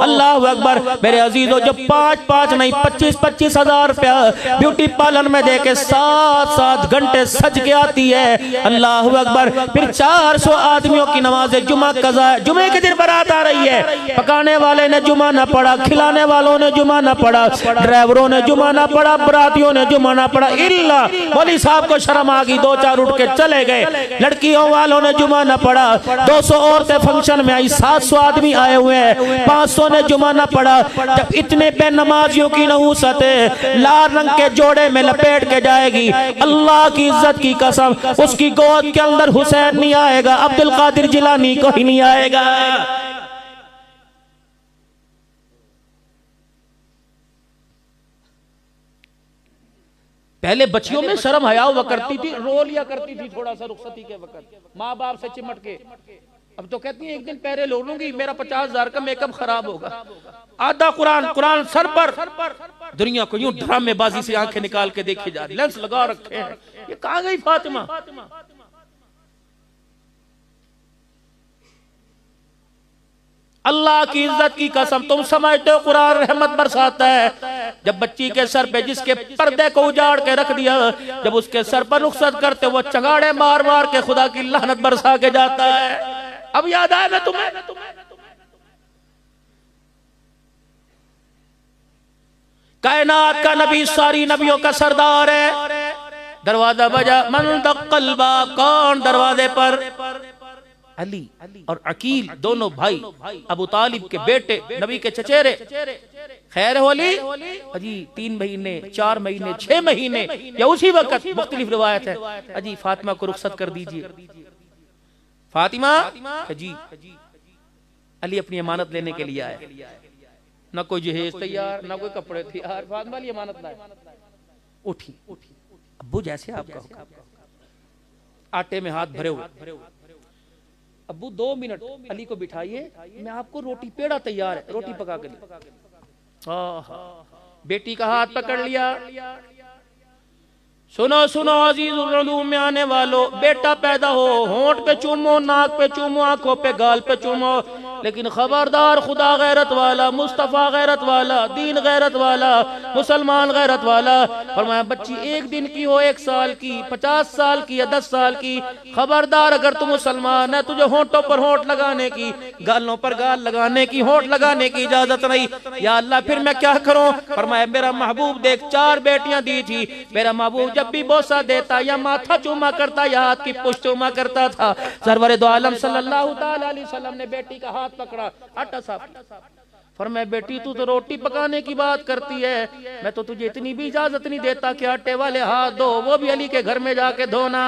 اللہ اکبر میرے عزیزو. جب 5 نہیں 25 ہزار روپیہ بیوٹی پارلر میں دے کے 7 گھنٹے سج کے آتی ہے. اللہ اکبر. پھر 400 آدمیوں کی نماز جمعہ قضا ہے، جمعے کے دن برات آ رہی ہے، پکانے والے نے جمعہ نہ پڑھا، کھلانے والوں نے جمعہ نہ پڑھا، ڈرائیوروں نے جمعہ نہ پڑھا، براتیوں نے جمعہ نہ پڑھا. اللہ مولی صاحب کو شرم آگئی، 2-4 اٹھ کے چلے گئے. لڑکیوں والوں نے جمعہ نہ پڑھا. 200 عورتیں فنکشن میں آئی، 700 آدمی آئے ہوئے ہیں، 500 نے جمعہ نہ پڑھا. جب اتنے بے نمازیوں کی نحوست ہے، لال رنگ کے جوڑے میں لپیٹ کے جائے گی، اللہ کی عزت کی قسم اس کی گود کے اندر حسین نہیں آئے گا، عبد القادر جیلانی کو ہی نہیں آئے گا. پہلے بچیوں میں شرم حیا ہوا کرتی تھی، رو لیا کرتی تھی تھوڑا سا رخصتی کے وقت، ماں باپ سے چمٹ کے. اب تو کہتی ہیں ایک دن پہرے لو لوں گی، میرا 50,000 کا میک اپ خراب ہوگا. آدھا قرآن سر پر. دنیا کو یوں ڈرامے بازی سے آنکھیں نکال کے دیکھی جا رہی، لینس لگا رکھے ہیں. یہ کہاں گئی فاطمہ؟ اللہ کی عزت کی قسم تم سمجھتے ہو قرآن رحمت برساتا ہے؟ جب بچی کے سر پہ جس کے پردے کو اجاڑ کے رکھ دیا، جب اس کے سر پر رخصت کرتے وہ چنگاڑے مار مار کے خدا کی لعنت برسا کے جاتا ہے. اب یاد آئے میں تمہیں. کائنات کا نبی، ساری نبیوں کا سردار ہے. دروازہ بجا، من دق الباب، کون دروازے پر؟ علی اور عقیل دونوں بھائی، ابو طالب کے بیٹے، نبی کے چچیرے، خیر ہولی اجی 3 مہینے 4 مہینے 6 مہینے یا اسی وقت، مختلف روایت ہے، اجی فاطمہ کو رخصت کر دیجئے۔ فاطمہ جی علی اپنی امانت لینے کے لیے آئے، نہ کوئی جہیز تیار، نہ کوئی کپڑے تیار، فاطمہ علی امانت لائے، اٹھی ابو جیسے آپ کا حکم، آٹے میں ہاتھ بھرے ہوئے، ابو 2 منٹ علی کو بٹھائیے، میں آپ کو روٹی پیڑا تیار ہے، روٹی پکا کے لیں۔ بیٹی کا ہاتھ پکڑ لیا، سنو سنو عزیز العلوم میں آنے والو، بیٹا پیدا ہو ہونٹ پہ چومو، ناک پہ چومو، آنکھوں پہ گال پہ چومو، لیکن خبردار خدا غیرت والا، مصطفیٰ غیرت والا، دین غیرت والا، مسلمان غیرت والا، فرمایا بچی 1 دن کی ہو، 1 سال کی، 50 سال کی یا 10 سال کی، خبردار اگر تم مسلمان ہے تجھے ہونٹوں پر ہونٹ لگانے کی، گالوں پر گال لگانے کی، ہونٹ لگانے کی اجازت نہیں۔ یا اللہ پھر میں کیا کروں؟ فرمایا میرا محبوب دیکھ 4 بیٹیاں دی تھی، میرا محبوب جب بھی بوسہ دیتا یا ماتھا چوما کرتا یا ہاتھ کی پشت چوما کرتا تھا۔ سرور دو عالم صلی اللہ علیہ وسلم نے بیٹی کا ہاتھ پکڑا، آٹا صاحب، فرمایا بیٹی تو روٹی پکانے کی بات کرتی ہے، میں تو تجھے اتنی بھی اجازت نہیں دیتا کہ آٹے والے ہاتھ دو، وہ بھی علی کے گھر میں جا کے دھونا۔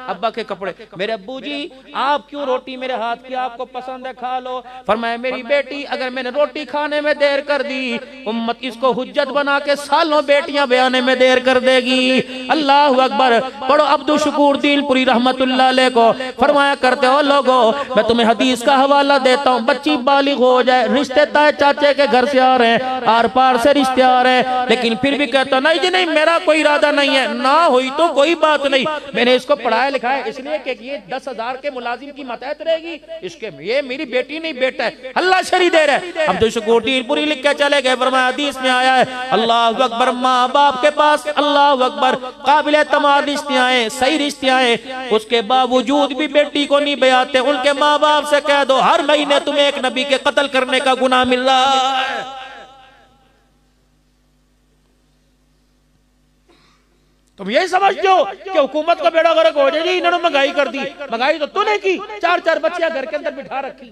ابا کے کپڑے، میرے ابو جی آپ کیوں روٹی میرے ہاتھ کی، آپ کو پسند ہے کھا لو۔ فرمایا میری بیٹی اگر میں نے روٹی کھانے میں دیر کر دی، امت اس کو حجت بنا کے سالوں بیٹیاں بیانے میں دیر کر دے گی۔ اللہ اکبر، پڑھو عبد الشکور دین پوری رحمت اللہ علیہ کو، فرمایا کرتے ہو لوگو میں تمہیں حدیث کا حوالہ دیتا ہوں، بچی بالغ ہو جائے، رشتے تائے چاچے کے گھر سے آ رہے ہیں، آر پار سے رشتے آ رہے ہیں، لیکن پھر بھی کہتا نہیں جی نہیں میرا کوئی ارادہ نہیں ہے، نہ ہوئی تو کوئی بات نہیں، میں نے اس کو پڑھایا لکھا ہے اس لیے کہ یہ 10,000 کے ملازم کی ماتحت رہے گی، اس کے یہ میری بیٹی نہیں بیٹا ہے، اللہ شری دے رہا ہے۔ عبد الشکور دین پوری لکھ کے چلے گئے، فرمایا حدیث میں آیا ہے اللہ اکبر، ماں باپ کے پاس اللہ اکبر قابل اعتماد رشتے آئے، صحیح رشتے آئے، اس کے باوجود بھی بیٹی کو نہیں بیاتے، ان کے ماں باپ سے کہہ دو ہر مہینے تمہیں ایک نبی کے قتل کرنے کا گناہ مل رہا ہے۔ تم یہی سمجھتے ہو کہ حکومت کا بیڑا غرق ہو جائے جی انہوں نے مہنگائی کر دی، مہنگائی تو نے کی، 4 بچیاں گھر کے اندر بٹھا رکھی۔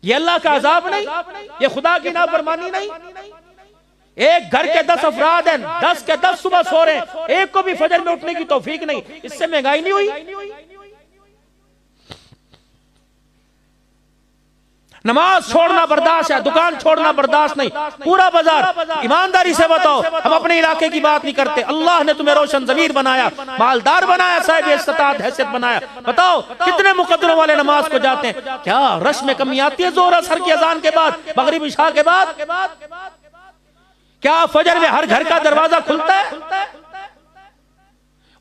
یہ اللہ کا عذاب نہیں، یہ خدا کی نافرمانی نہیں۔ ایک گھر کے 10 افراد ہیں، 10 کے 10 صبح سو رہے ہیں، ایک کو بھی فجر میں اٹھنے کی توفیق نہیں، اس سے مہنگائی نہیں ہوئی؟ نماز چھوڑنا برداشت ہے، دکان چھوڑنا برداشت نہیں، پورا بازار۔ ایمانداری سے بتاؤ، ہم اپنے علاقے کی بات نہیں کرتے، اللہ نے تمہیں روشن ضمیر بنایا، مالدار بنایا، صاحب استطاعت حیثیت بنایا، بتاؤ کتنے مقدروں والے نماز کو جاتے ہیں؟ کیا رش میں کمی آتی ہے ظہر اثر کی اذان کے بعد، مغرب عشاء کے بعد؟ کیا فجر میں ہر گھر کا دروازہ کھلتا ہے؟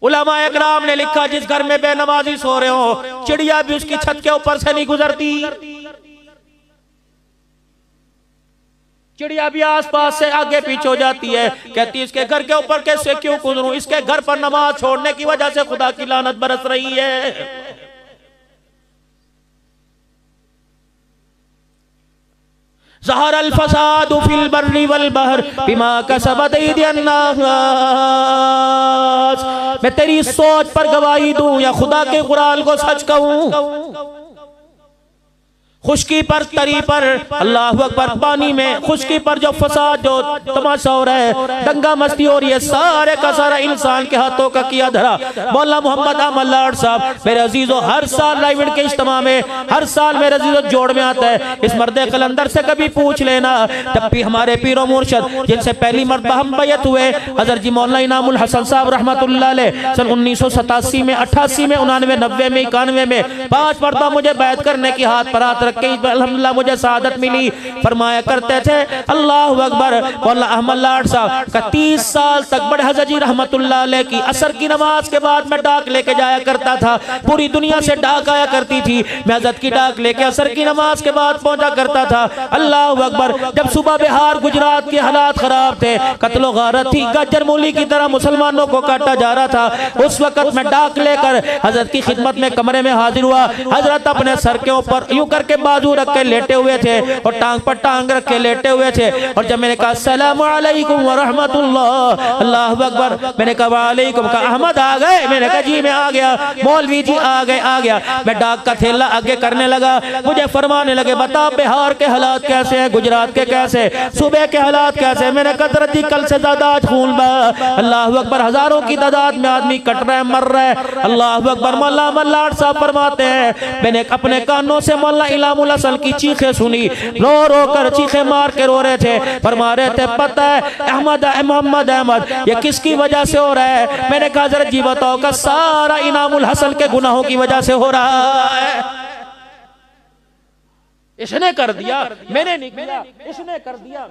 علماء اکرام نے لکھا جس گھر میں بے نمازی سو رہے ہوں، چڑیا بھی اس کی چھت کے اوپر سے نہیں گزرتی، چڑیا بھی آس پاس سے آگے پیچھے ہو جاتی ہے، کہتی اس کے گھر کے اوپر کیسے کیوں گزروں، اس کے گھر پر نماز چھوڑنے کی وجہ سے خدا کی لعنت برس رہی ہے۔ ظہر الفساد فی البر والبحر بما کسبت ایدی الناس، میں تیری سوچ پر گواہی دوں یا خدا کے قرآن کو سچ کہوں؟ خشکی پر تری پر، اللہ اکبر، پانی میں خشکی پر جو فساد جو تماشا ہو رہا ہے، دنگا مستی ہو رہی ہے، سارے کا سارا انسان کے ہاتھوں کا کیا دھرا۔ مولا محمد احمد لاڈ صاحب میرے عزیزو ہر سال لائیو ایونٹ کے اجتماع میں، ہر سال میرے عزیزو جوڑ میں آتا ہے، اس مرد قلندر سے کبھی پوچھ لینا، جب بھی ہمارے پیر و مرشد جن سے پہلی مرتبہ ہم بیعت ہوئے حضرت جی مولانا انعام الحسن صاحب رحمت اللہ علیہ، سن 1987 میں، 88 میں، 89 90 میں، 91 میں 5 مرتبہ مجھے بیعت کرنے کی ہاتھ پر ہاتھ رکھ کے الحمدللہ مجھے سعادت ملی، فرمایا کرتے تھے اللہ اکبر، مولانا احمد لاڈ صاحب کا 30 سال تک بڑے حضرت جی رحمت اللہ علیہ کی عصر کی نماز کے بعد میں ڈاک لے کے جایا کرتا تھا، پوری دنیا سے ڈاک آیا کرتی تھی، میں حضرت کی ڈاک لے کے عصر کی نماز کے بعد پہنچا کرتا تھا۔ اللہ اکبر، جب صوبہ بہار گجرات کے حالات خراب تھے، قتل و غارت تھی، گجر مولی کی طرح مسلمانوں کو کاٹا جا رہا تھا، اس وقت میں ڈاک لے کر حضرت کی خدمت میں کمرے میں حاضر ہوا، حضرت اپنے سر کے اوپر یوں کر کے بازو رکھ کے لیٹے ہوئے تھے اور ٹانگ پر ٹانگ رکھ کے لیٹے ہوئے تھے، اور جب میں نے کہا السلام علیکم ورحمت اللہ، اللہ اکبر، میں نے کہا وعلیکم، کہا احمد آ گئے؟ میں نے کہا جی میں آ گیا، مولوی جی آ گیا۔ میں ڈاک کا تھیلا آگے کرنے لگا، مجھے فرمانے لگے بتا بہار کے حالات کیسے ہیں، گجرات کے کیسے، صوبے کے حالات کیسے؟ میں نے کہا حضرت جی کل سے زیادہ آج خون بہا، اللہ اکبر، ہزاروں کی تعداد میں آدمی کٹ رہے ہیں، مر رہے ہیں، اللہ اکبر۔ مولا ملاٹ صاحب فرماتے ہیں میں نے اپنے کانوں سے مولا الہام الحسن کی چیخیں سنی، رو رو کر چیخیں مار کے رو رہے تھے، فرما رہے تھے پتہ ہے محمد احمد یہ کس کی وجہ سے ہو رہا ہے؟ میں نے کہا حضرت جی بتاؤ، کہ سارا انعام الحسن کے گناہوں کی وجہ سے ہو رہا ہے، اس نے کر دیا، میں نے نہیں کیا، اس نے کر دیا۔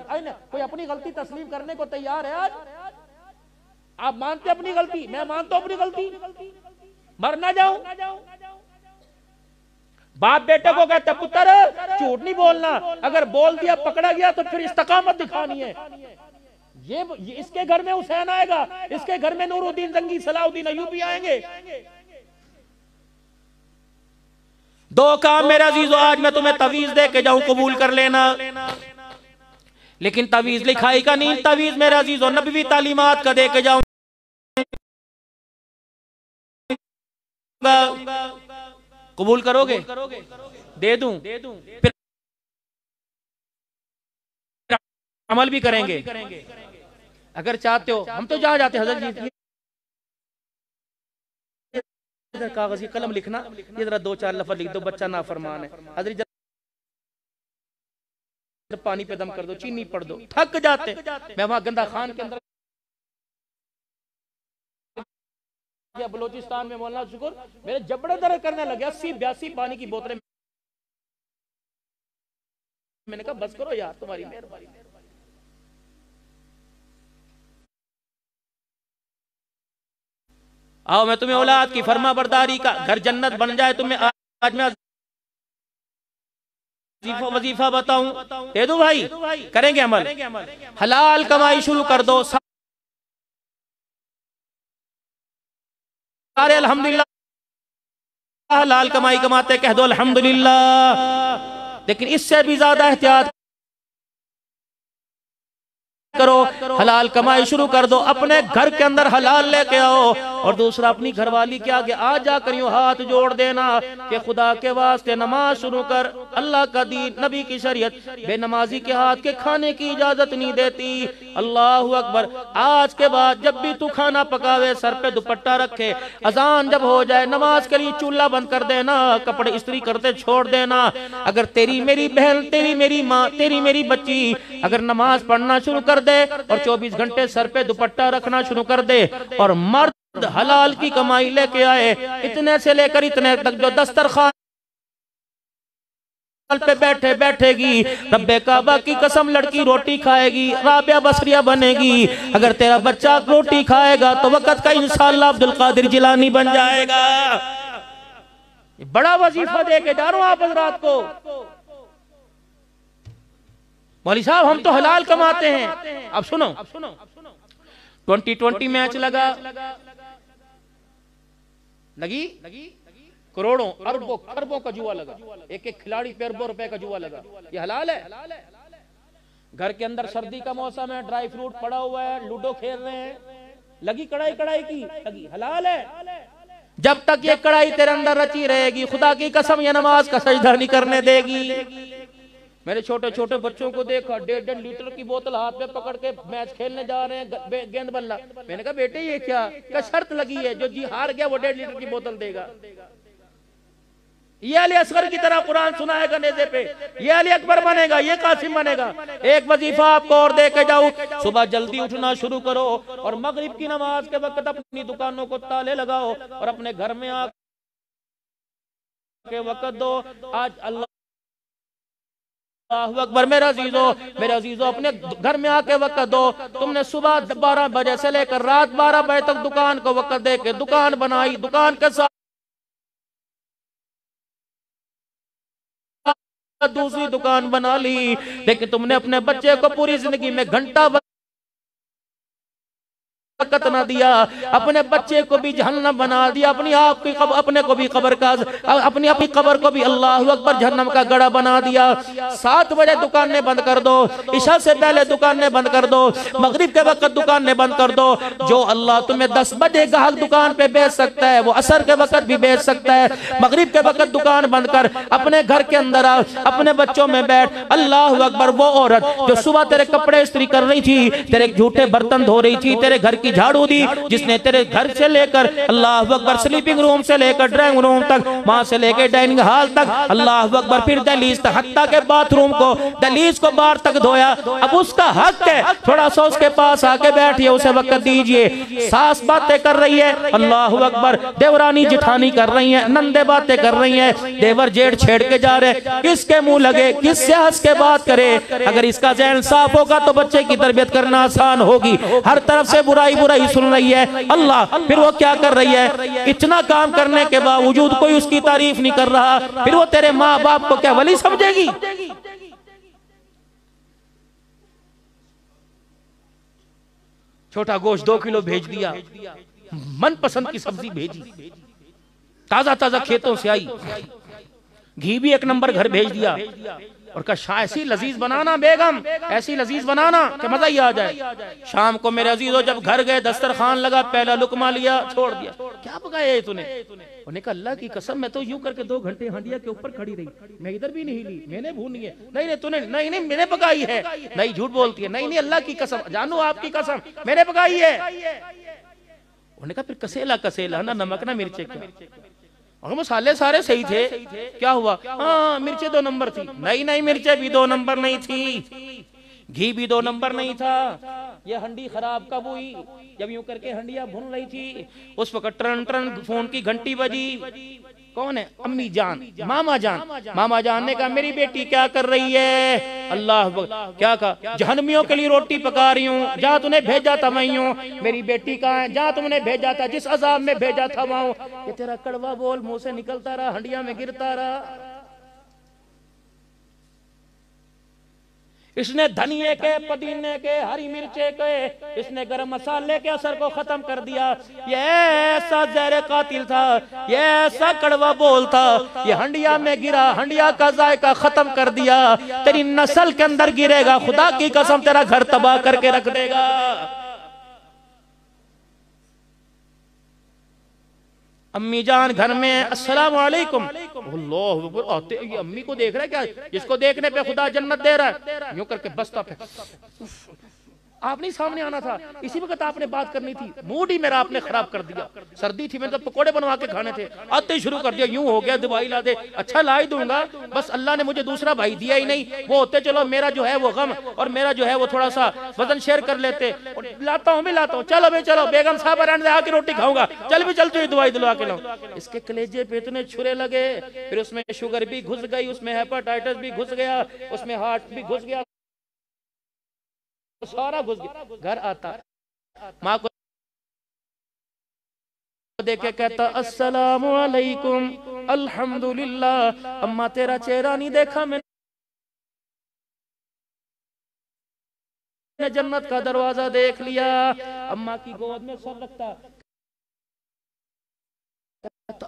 کوئی اپنی غلطی تسلیم کرنے کو تیار ہے آج؟ آپ مانتے اپنی غلطی؟ میں مانتا ہوں اپنی غلطی، مر نہ جاؤں۔ باپ بیٹے کو کہتا ہے پتر جھوٹ نہیں بولنا، اگر بول دیا پکڑا گیا تو پھر استقامت دکھانی ہے۔ یہ اس کے گھر میں حسین آئے گا، اس کے گھر میں نور الدین زنگی، صلاح الدین ایوبی آئیں گے۔ دو کام میرے عزیزو آج میں تمہیں تعویذ دے کے جاؤں، قبول کر لینا، لیکن تعویذ لکھائی کا نہیں، تعویذ میرے عزیزو نبوی تعلیمات کا دے کے جاؤں، قبول کرو گے؟ دے دوں، پھر عمل بھی کریں گے اگر چاہتے ہو۔ ہم تو جہاں جاتے حضرت جی کاغذی قلم لکھنا، یہ ذرا دو چار لفظ لکھ دو، بچہ نافرمان ہے، حضرت پانی پہ دم کر دو، چینی پڑ دو، تھک جاتے۔ میں وہاں گندہ خان کے اندر بلوچستان میں مولانا شکر میرے جبڑے درد کرنے لگے، 80-82 پانی کی بوتلیں، میں نے کہا بس کرو یار تمہاری مہربانی۔ آؤ میں تمہیں اولاد کی فرما برداری کا گھر جنت بن جائے، تمہیں آج میں وظیفہ بتاؤں، دے دوں بھائی، کریں گے عمل؟ حلال کمائی شروع کر دو، سارے الحمدللہ حلال کمائی کماتے، کہہ دو الحمدللہ، لیکن اس سے بھی زیادہ احتیاط کرو، حلال کمائی شروع کر دو، اپنے گھر کے اندر حلال لے کے آؤ، اور دوسرا اپنی گھر والی کے آگے آ جا کر یوں ہاتھ جوڑ دینا کہ خدا کے واسطے نماز شروع کر، اللہ کا دین، نبی کی شریعت بے نمازی کے ہاتھ کے کھانے کی اجازت نہیں دیتی۔ اللہ اکبر۔ آج کے بعد جب بھی تو کھانا پکاوے سر پہ دوپٹہ رکھے، اذان جب ہو جائے نماز کے لیے چولہا بند کر دینا، کپڑے استری کرتے چھوڑ دینا۔ اگر تیری میری بہن، تیری میری ماں، تیری میری بچی اگر نماز پڑھنا شروع کر دے اور 24 گھنٹے سر پہ دوپٹہ رکھنا شروع کر دے، اور مرد حلال کی کمائی لے کے آئے، اتنے سے لے کر اتنے تک جو دسترخوان پہ بیٹھے گی، رب کعبہ کی قسم لڑکی روٹی کھائے گی، رابعہ بصریہ بنے گی۔ اگر تیرا بچہ روٹی کھائے گا تو وقت کا انشاءاللہ عبدالقادر جیلانی بن جائے گا۔ بڑا وظیفہ دے کے جا رہا ہوں آپ حضرات کو۔ مولوی صاحب ہم تو حلال کماتے ہیں، اب سنو 2020 میچ لگی کروڑوں اربوں کا جوا لگا، ایک ایک کھلاڑی پہ اربوں روپے کا جوا لگا، یہ حلال ہے؟ گھر کے اندر سردی کا موسم ہے، ڈرائی فروٹ پڑا ہوا ہے، لوڈو کھیل رہے ہیں، لگی کڑائی کی لگی، حلال ہے؟ جب تک یہ کڑائی تیرے اندر رچی رہے گی، خدا کی قسم یہ نماز کا سجدہ نہیں کرنے دے گی۔ میرے چھوٹے چھوٹے بچوں کو دیکھا، 1.5 لیٹر کی بوتل ہاتھ میں پکڑ کے میچ کھیلنے جا رہے ہیں، گیند بلہ۔ میں نے کہا بیٹے یہ کیا؟ کہ شرط لگی ہے، جو جی ہار گیا وہ 1.5 لیٹر کی بوتل دے گا۔ یہ علی اصغر کی طرح قرآن سنائے گا نیزے پہ، یہ علی اکبر بنے گا، یہ قاسم بنے گا۔ ایک وظیفہ آپ کو اور دے کے جاؤ، صبح جلدی اٹھنا شروع کرو، اور مغرب کی نماز کے وقت اپنی دکانوں کو تالے لگاؤ، اور اپنے گھر میں آ کے وقت دو۔ آج اللہ اکبر، میرے عزیزو اپنے گھر میں آ کے وقت دو۔ تم نے صبح 12 بجے سے لے کر رات 12 بجے تک دکان کو وقت دے کے دکان بنائی، دکان کے ساتھ دوسری دکان بنا لی، لیکن تم نے اپنے بچے کو پوری زندگی میں گھنٹہ وقت وقت نہ دیا، اپنے بچے کو بھی جہنم بنا دیا، اپنے کو بھی اپنی قبر کو بھی اللہ اکبر جہنم کا گڑھا بنا دیا۔ 7 بجے دکانیں بند کر دو، عشاء سے پہلے دکانیں بند کر دو، مغرب کے وقت دکانیں بند کر دو۔ جو اللہ تمہیں 10 بجے گاہک دکان پہ بیچ سکتا ہے وہ عصر کے وقت بھی بیچ سکتا ہے۔ مغرب کے وقت دکان بند کر، اپنے گھر کے اندر آ، اپنے بچوں میں بیٹھ۔ اللہ اکبر، وہ عورت جو صبح تیرے کپڑے استری کر رہی تھی، تیرے جھوٹے برتن دھو رہی تھی، تیرے گھر کی جھاڑو دی، جس نے تیرے گھر سے لے کر اللہ اکبر سلیپنگ روم سے لے کر ڈرائنگ روم تک، وہاں سے لے کے ڈائننگ ہال تک، اللہ اکبر پھر دہلیز تک، حتیٰ کہ باتھ روم کو دہلیز کو باہر تک دھویا، اب اس کا حق ہے تھوڑا سا اس کے پاس آ کے بیٹھئے، اسے وقت دیجئے۔ ساس باتیں کر رہی ہے، اللہ اکبر، دیورانی جٹھانی کر رہی ہیں، نندے باتیں کر رہی ہیں، دیور جیڑ چھیڑ کے جا رہے، کس کے منہ لگے، کس سے ہنس کے بات کرے؟ اگر اس کا ذہن صاف ہوگا تو بچے کی تربیت کرنا آسان ہوگی۔ ہر طرف سے برائی سن رہی ہے، اللہ پھر وہ کیا کر رہی ہے؟ اتنا کام کرنے کے باوجود کوئی اس کی تعریف نہیں کر رہا، پھر وہ تیرے ماں باپ کو کیا ولی سمجھے گی؟ چھوٹا گوشت 2 کلو بھیج دیا، من پسند کی سبزی بھیجی، تازہ تازہ کھیتوں سے آئی، گھی بھی 1 نمبر گھر بھیج دیا، اور کہا ایسی لذیذ بنانا بیگم، ایسی لذیذ بنانا کہ مزہ ہی آ جائے۔ شام کو میرے عزیزو جب گھر گئے، دسترخوان لگا، پہلا لقمہ لیا، چھوڑ دیا۔ کیا پکایا ہے تو نے؟ انہوں نے کہا اللہ کی قسم میں تو یوں کر کے 2 گھنٹے ہنڈیا کے اوپر کھڑی رہی، میں ادھر بھی نہیں لی، میں نے بھونی ہے۔ نہیں تو نے، نہیں میں نے پکائی ہے۔ نہیں جھوٹ بولتی ہے، نہیں اللہ کی قسم، جانو آپ کی قسم میں نے پکائی ہے۔ انہوں نے کہا پھر کسیلا نہ نمک نہ مرچے کا، اور مسالے سارے صحیح تھے، کیا ہوا؟ ہاں مرچیں 2 نمبر تھی۔ نہیں مرچیں بھی 2 نمبر نہیں تھی، گھی بھی 2 نمبر نہیں تھا۔ یہ ہنڈی خراب کب ہوئی؟ جب یوں کر کے ہنڈیاں بھون رہی تھی، اس وقت ٹرن فون کی گھنٹی بجی۔ کون ہے؟ امی جان، ماما جان نے کہا میری بیٹی کیا کر رہی ہے؟ اللہ کیا کہا؟ جہنمیوں کے لیے روٹی پکا رہی ہوں، جہاں تُو نے بھیجا تھا میں ہوں۔ میری بیٹی کہاں ہے؟ جہاں تم نے بھیجا تھا، جس عذاب میں بھیجا تھا وہاں ہوں۔ یہ تیرا کڑوا بول منہ سے نکلتا رہا، ہنڈیاں میں گرتا رہا۔ اس نے دھنیے کے، پدینے کے، ہری مرچے کے، اس نے گرم مسالے کے اثر کو ختم کر دیا۔ یہ ایسا زہر قاتل تھا، یہ ایسا کڑوا بول تھا، یہ ہنڈیا میں گرا، ہنڈیا کا ذائقہ ختم کر دیا۔ تیری نسل کے اندر گرے گا، خدا کی قسم تیرا گھر تباہ کر کے رکھ دے گا۔ امی جان گھر میں، السلام علیکم، اللہ اکبر، آتے یہ امی کو دیکھ رہا ہے کیا؟ جس کو دیکھنے پہ خدا جنت دے رہا ہے، یوں کر کے بستا پہ۔ آپ نہیں سامنے آنا تھا، اسی وقت آپ نے بات کرنی تھی، موڈ ہی میرا آپ نے خراب کر دیا۔ سردی تھی، میں تو پکوڑے بنوا کے کھانے تھے، آتے ہی شروع کر دیا، یوں ہو گیا دوائی لا دے۔ اچھا لا ہی دوں گا، بس اللہ نے مجھے دوسرا بھائی دیا ہی نہیں، وہ ہوتے چلو میرا جو ہے وہ غم اور میرا جو ہے وہ تھوڑا سا وزن شیئر کر لیتے۔ لاتا ہوں، چلو بیگم صاحب رہنے آ کے روٹی کھاؤں گا، چل تو یہ دوائی دلوا کے لاؤں۔ اس کے کلیجے پہ اتنے چھرے لگے، پھر اس میں شوگر بھی گھس گئی، اس میں ہیپاٹائٹس بھی گھس گیا، اس میں ہارٹ بھی گھس گیا، سارا گھس گیا۔ گھر آتا ماں کو دیکھے کہتا السلام علیکم، الحمدللہ، اماں تیرا چہرہ نہیں دیکھا میں نے جنت کا دروازہ دیکھ لیا۔ اماں کی گود میں سر رکھتا،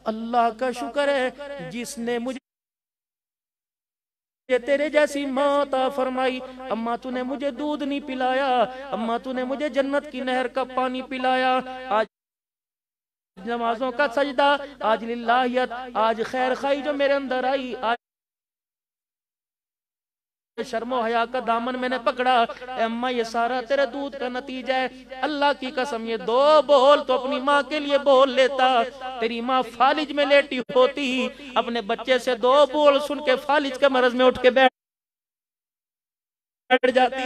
اللہ کا شکر ہے جس نے مجھے تیرے جیسی ماں عطا فرمائی۔ اماں تو نے مجھے دودھ نہیں پلایا، اماں تو نے مجھے جنت کی نہر کا پانی پلایا۔ آج نمازوں کا سجدہ، آج للہیت، آج خیر خائی جو میرے اندر آئی، آج شرم و حیا کا دامن میں نے پکڑا۔ اے اماں یہ سارا تیرے دودھ کا نتیجہ ہے۔ اللہ کی قسم یہ 2 بول تو اپنی ماں کے لیے بول لیتا، تیری ماں فالج میں لیٹی ہوتی، اپنے بچے سے 2 بول سن کے فالج کے مرض میں اٹھ کے بیٹھ جاتی۔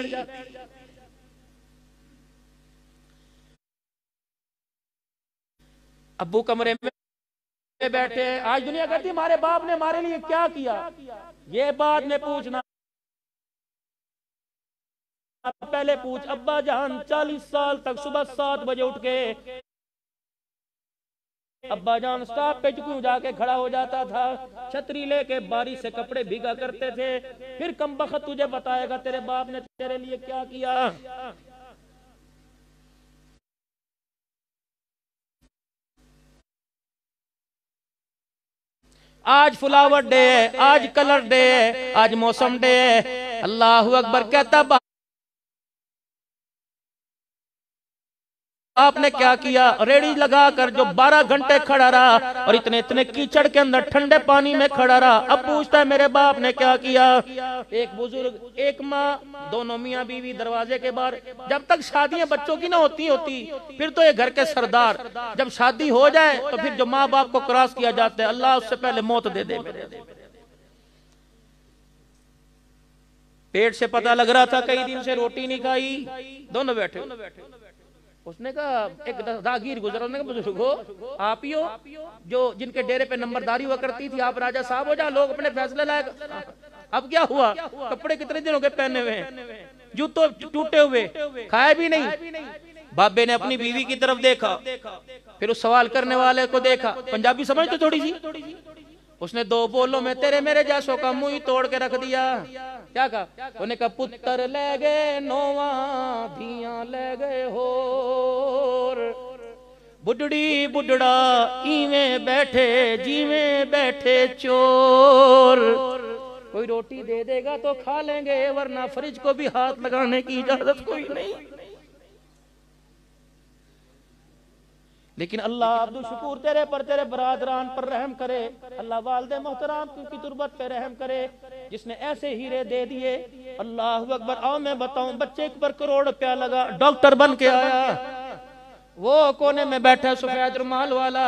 ابو کمرے میں بیٹھے، آج دنیا کہتی ہمارے باپ نے ہمارے لیے کیا کیا، یہ بات نے پوچھنا پہلے پوچھ۔ ابا جان 40 سال تک صبح 7 بجے اٹھ کے ابا جان سٹاپ پہ کیوں جا کے کھڑا ہو جاتا تھا، چھتری لے کے بارش سے کپڑے بھیگا کرتے تھے۔ پھر کم بخت تجھے بتائے گا تیرے باپ نے تیرے لیے کیا کیا۔ آج فلاور ڈے ہے، آج کلر ڈے ہے، آج موسم ڈے ہے۔ اللہ اکبر کہتا آپ نے کیا کیا؟ ریڑی لگا کر جو 12 گھنٹے کھڑا رہا اور اتنے کیچڑ کے اندر ٹھنڈے پانی میں کھڑا رہا، اب پوچھتا ہے میرے باپ نے کیا کیا؟ ایک بزرگ، ایک ماں، دونوں میاں بیوی دروازے کے باہر، جب تک شادیاں بچوں کی نہ ہوتی پھر تو یہ گھر کے سردار، جب شادی ہو جائے تو پھر جو ماں باپ کو کراس کیا جاتا ہے، اللہ اس سے پہلے موت دے دے میرے۔ پیٹ سے پتہ لگ رہا تھا کئی دن سے روٹی نہیں کھائی، دونوں بیٹھے۔ اس نے کہا، ایک راگیر گزرا، اس نے کہا بزرگو آپ ہی ہو جن کے ڈیرے پہ نمبرداری ہوا کرتی تھی، آپ راجہ صاحب ہو جہاں لوگ اپنے فیصلے لائے۔ اب کیا ہوا؟ کپڑے کتنے دنوں کے پہنے ہوئے ہیں، جوتوں ٹوٹے ہوئے، کھائے بھی نہیں۔ بابے نے اپنی بیوی کی طرف دیکھا، پھر اس سوال کرنے والے کو دیکھا، پنجابی سمجھتے تھوڑی سی، اس نے 2 بولوں میں تیرے میرے جیسوں کا منہ توڑ کے رکھ دیا۔ کیا کہا؟ انہوں نے کہا پتر لے گئے نواں، دھیاں لے گئے ہور، بڈڑی بڈڑا ایویں بیٹھے جیویں بیٹھے چور۔ کوئی روٹی دے دے گا تو کھا لیں گے، ورنہ فریج کو بھی ہاتھ لگانے کی اجازت کوئی نہیں۔ لیکن اللہ عبدالشکور تیرے پر، تیرے برادران پر رحم کرے، اللہ والد محترم کی تربت پہ رحم کرے جس نے ایسے ہیرے دے دیے۔ اللہ اکبر۔ آؤ میں بتاؤں، بچے پر کروڑ روپیہ لگا، ڈاکٹر بن کے آیا، وہ کونے میں بیٹھا سفید رومال والا۔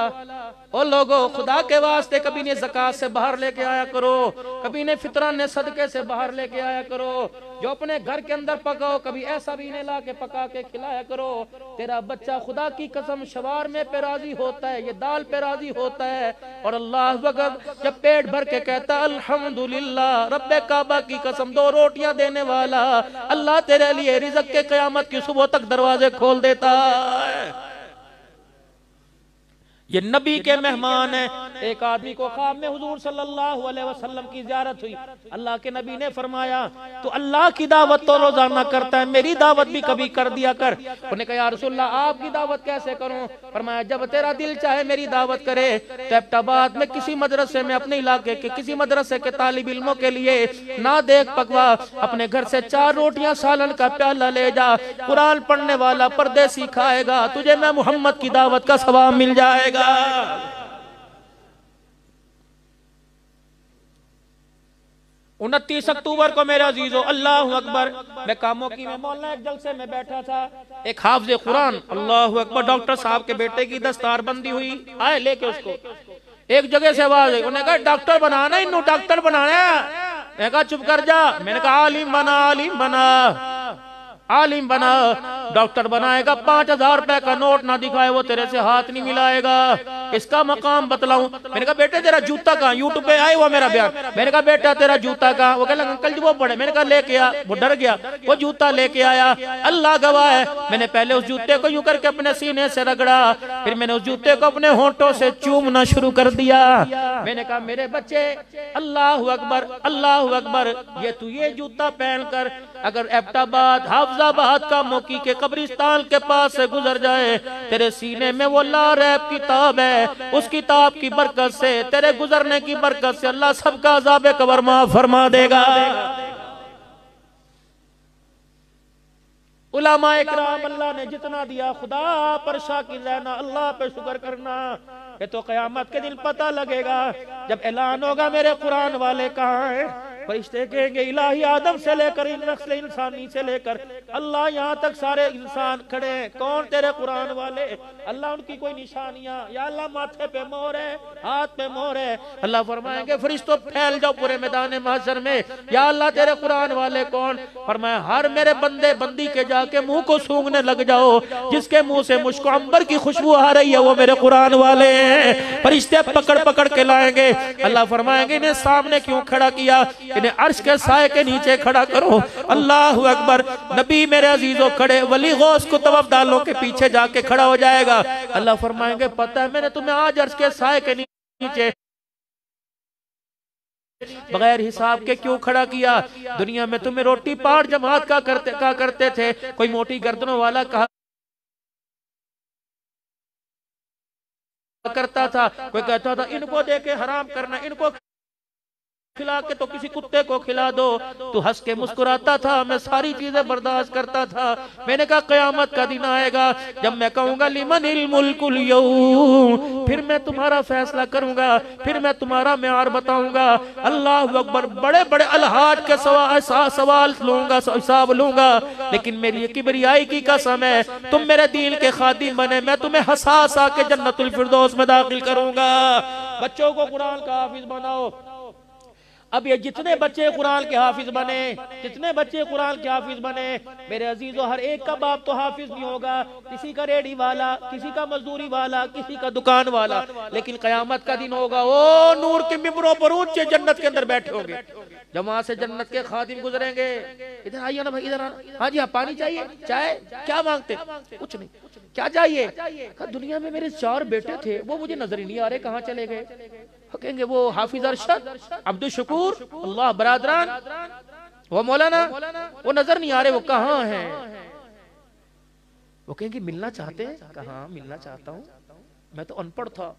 او لوگو، خدا کے واسطے کبھی نے زکوٰۃ سے باہر لے کے آیا کرو، کبھی نے فطران نے صدقے سے باہر لے کے آیا کرو، جو اپنے گھر کے اندر پکاؤ کبھی ایسا بھی نہیں لا کے پکا کے کھلایا کرو۔ تیرا بچہ خدا کی قسم شوارمے پہ راضی ہوتا ہے، یہ دال پہ راضی ہوتا ہے، اور اللہ اکبر جب پیٹ بھر کے کہتا الحمدللہ، رب کعبہ کی قسم 2 روٹیاں دینے والا اللہ تیرے لیے رزق کے قیامت کی صبح تک دروازے کھول دیتا ہے۔ یہ نبی کے مہمان ہیں۔ ایک آدمی کو خواب میں حضور صلی اللہ علیہ وسلم کی زیارت ہوئی، اللہ کے نبی نے فرمایا تو اللہ کی دعوت تو روزانہ کرتا ہے، میری دعوت بھی کبھی کر دیا کر۔ انہوں نے کہا یا رسول اللہ آپ کی دعوت کیسے کروں؟ فرمایا جب تیرا دل چاہے میری دعوت کرے۔ تو ایبٹ میں کسی مدرسے میں، اپنے علاقے کے کسی مدرسے کے طالب علموں کے لیے نہ دیکھ پکوا، اپنے گھر سے 4 روٹیاں سالن کا پیالہ لے جا، قرآن پڑھنے والا پردیسی کھائے گا، تجھے میں محمد کی دعوت کا ثواب مل جائے گا۔ 29 اکتوبر کو میرے عزیزو، اللہ اکبر، میں کاموں کی میں مولانا ایک جلسے میں بیٹھا تھا، ایک حافظ قرآن، اللہ اکبر، ڈاکٹر صاحب کے بیٹے کی دستار بندی ہوئی، آئے لے کے اس کو، ایک جگہ سے آواز آئی، انہوں نے کہا ڈاکٹر بنانا، انہوں ڈاکٹر بنانا ہے۔ میں نے کہا چپ کر جا، میں نے کہا عالم بنا، عالم بنا، عالم بنا۔ ڈاکٹر بنائے گا، 5000 روپے کا نوٹ نہ دکھائے وہ تیرے سے ہاتھ نہیں ملائے گا، اس کا مقام بتلاؤں۔ میں نے کہا بیٹے تیرا جوتا کہاں؟ یوٹیوب پہ آئے ہوا میرا بیان۔ میں نے کہا بیٹا تیرا جوتا کہاں؟ وہ کہہ لگا انکل جی وہ پڑے۔ میں نے کہا لے کے آ، وہ ڈر گیا، وہ جوتا لے کے آیا، اللہ گواہ ہے، میں نے پہلے اس جوتے کو یوں کر کے اپنے سینے سے رگڑا، پھر میں نے اس جوتے کو اپنے ہونٹوں سے چومنا شروع کر دیا۔ میں نے کہا میرے بچے، اللہ اکبر، اللہ اکبر، یہ جوتا پہن کر اگر ایبٹ آباد، حافظ آباد کا موکی کے قبرستان کے پاس سے گزر جائے، تیرے سینے میں وہ لا ریب کتاب ہے، اس کتاب کی برکت سے، تیرے گزرنے کی برکت سے اللہ سب کا عذاب قبر معاف فرما دے گا۔ علماء اکرام، اللہ نے جتنا دیا خدا پر شاکر رہنا، اللہ پہ شکر کرنا، یہ تو قیامت کے دن پتہ لگے گا جب اعلان ہوگا میرے قرآن والے کہاں ہیں۔ فرشتے کہیں گے الہی آدم سے لے کر نسل انسانی سے لے کر اللہ یہاں تک سارے انسان کھڑے ہیں، کون تیرے قرآن والے؟ اللہ ان کی کوئی نشانیاں، یا اللہ ماتھے پہ مہر ہے، ہاتھ پہ مہر ہے۔ اللہ فرمائیں گے فرشتوں پھیل جاؤ پورے میدان محشر میں، یا اللہ تیرے قرآن والے کون؟ فرمایا ہر میرے بندے بندی کے جا کے منہ کو سونگنے لگ جاؤ، جس کے منہ سے مشک و عنبر کی خوشبو آ رہی ہے وہ میرے قرآن والے ہیں۔ فرشتے پکڑ پکڑ کے لائیں گے، اللہ فرمائیں گے انہیں سامنے کیوں کھڑا کیا؟ انہیں عرش کے سائے کے نیچے کھڑا کرو۔ اللہ اکبر، نبی میرے عزیزوں کھڑے، ولی غوث کو طواف دالوں کے پیچھے جا کے کھڑا ہو جائے گا۔ اللہ فرمائیں گے پتہ ہے میں نے تمہیں آج عرش کے سائے کے نیچے بغیر حساب کے کیوں کھڑا کیا؟ دنیا میں تمہیں روٹی پاٹ جماعت کا کرتے تھے، کوئی موٹی گردنوں والا کہا کرتا تھا، کوئی کہتا تھا ان کو دے کے حرام کرنا، ان کو کھلا کے تو کسی کتے کو کھلا دو، تو ہنس کے مسکراتا تھا، میں ساری چیزیں برداشت کرتا تھا۔ میں نے کہا قیامت کا دن آئے گا جب میں کہوں گا لمن الملک اليوم، پھر میں تمہارا فیصلہ کروں گا، پھر میں تمہارا معیار بتاؤں گا۔ اللہ اکبر، بڑے بڑے الحاج کے سوال لوں گا، حساب لوں گا، لیکن میری کبریائی کی قسم ہے تم میرے دین کے خادم بنے، میں تمہیں ہسا کے جنت الفردوس میں داخل کروں گا۔ بچوں کو قرآن کا حافظ بناؤ۔ اب یہ جتنے بچے قرآن کے حافظ بنے، جتنے بچے قرآن کے حافظ بنے، میرے عزیزو ہر ایک کا باپ تو حافظ نہیں ہوگا، کسی کا ریڑھی والا، کسی کا مزدوری والا، کسی کا دکان والا، لیکن قیامت کا دن ہوگا وہ نور کے ممبروں پر اونچے جنت کے اندر بیٹھے ہوں گے، جب وہاں سے جنت کے خادم گزریں گے، ادھر آئیے نا بھائی، ادھر آنا، ہاں جی ہاں پانی چاہیے، چائے، کیا مانگتے؟ کچھ نہیں، کیا چاہیے؟ دنیا میں میرے 4 بیٹے تھے، وہ مجھے نظر ہی نہیں آ رہے، کہاں چلے گئے؟ کہیں گے وہ حافظ ارشد، عبدالشکور، اللہ برادران، وہ مولانا، وہ نظر نہیں آ رہے، وہ کہاں ہیں؟ وہ کہیں گے ملنا چاہتے ہیں؟ کہاں ملنا چاہتا ہوں، میں تو ان پڑھ تھا،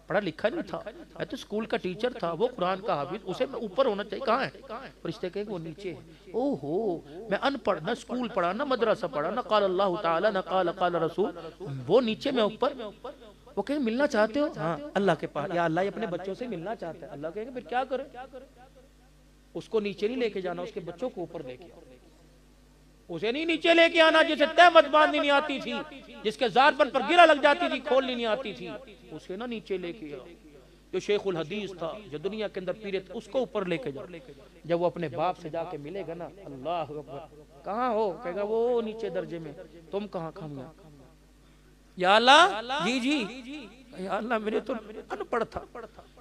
پڑھا لکھا نہیں تھا، میں تو اسکول کا ٹیچر تھا، وہ قرآن کا حافظ، اسے میں اوپر ہونا چاہیے، کہاں ہے؟ فرشتے کہیں گے وہ نیچے ہے۔ اوہو، میں ان پڑھ، نہ اسکول پڑھا، نہ مدرسہ پڑھا، نہ قال اللہ تعالی، نہ قال رسول، وہ نیچے میں اوپر۔ وہ کہیں گے ملنا چاہتے ہو؟ ہاں اللہ کے پاس، یا اللہ اپنے بچوں سے ملنا چاہتا ہے۔ اللہ کہیں گے پھر کیا کریں؟ اس کو نیچے نہیں لے کے جانا، اس کے بچوں کو اوپر لے کے آنا، اسے نہیں نیچے لے کے آنا جسے تہمت باندھنی نہیں آتی تھی، جس کے زار پر گرہ لگ جاتی تھی، کھولنی نہیں آتی تھی، اسے نہ نیچے لے کے آنا۔ جو شیخ الحدیث تھا، جو دنیا کے اندر پیرت، اس کو اوپر لے کے جاؤ۔ جب وہ اپنے باپ سے جا کے ملے گا نا، اللہ اکبر، کہاں ہو؟ کہے گا وہ نیچے درجے میں، تم کہاں کھاؤں؟ یا اللہ، جی جی، یا اللہ میرے تو ان پڑھ تھا،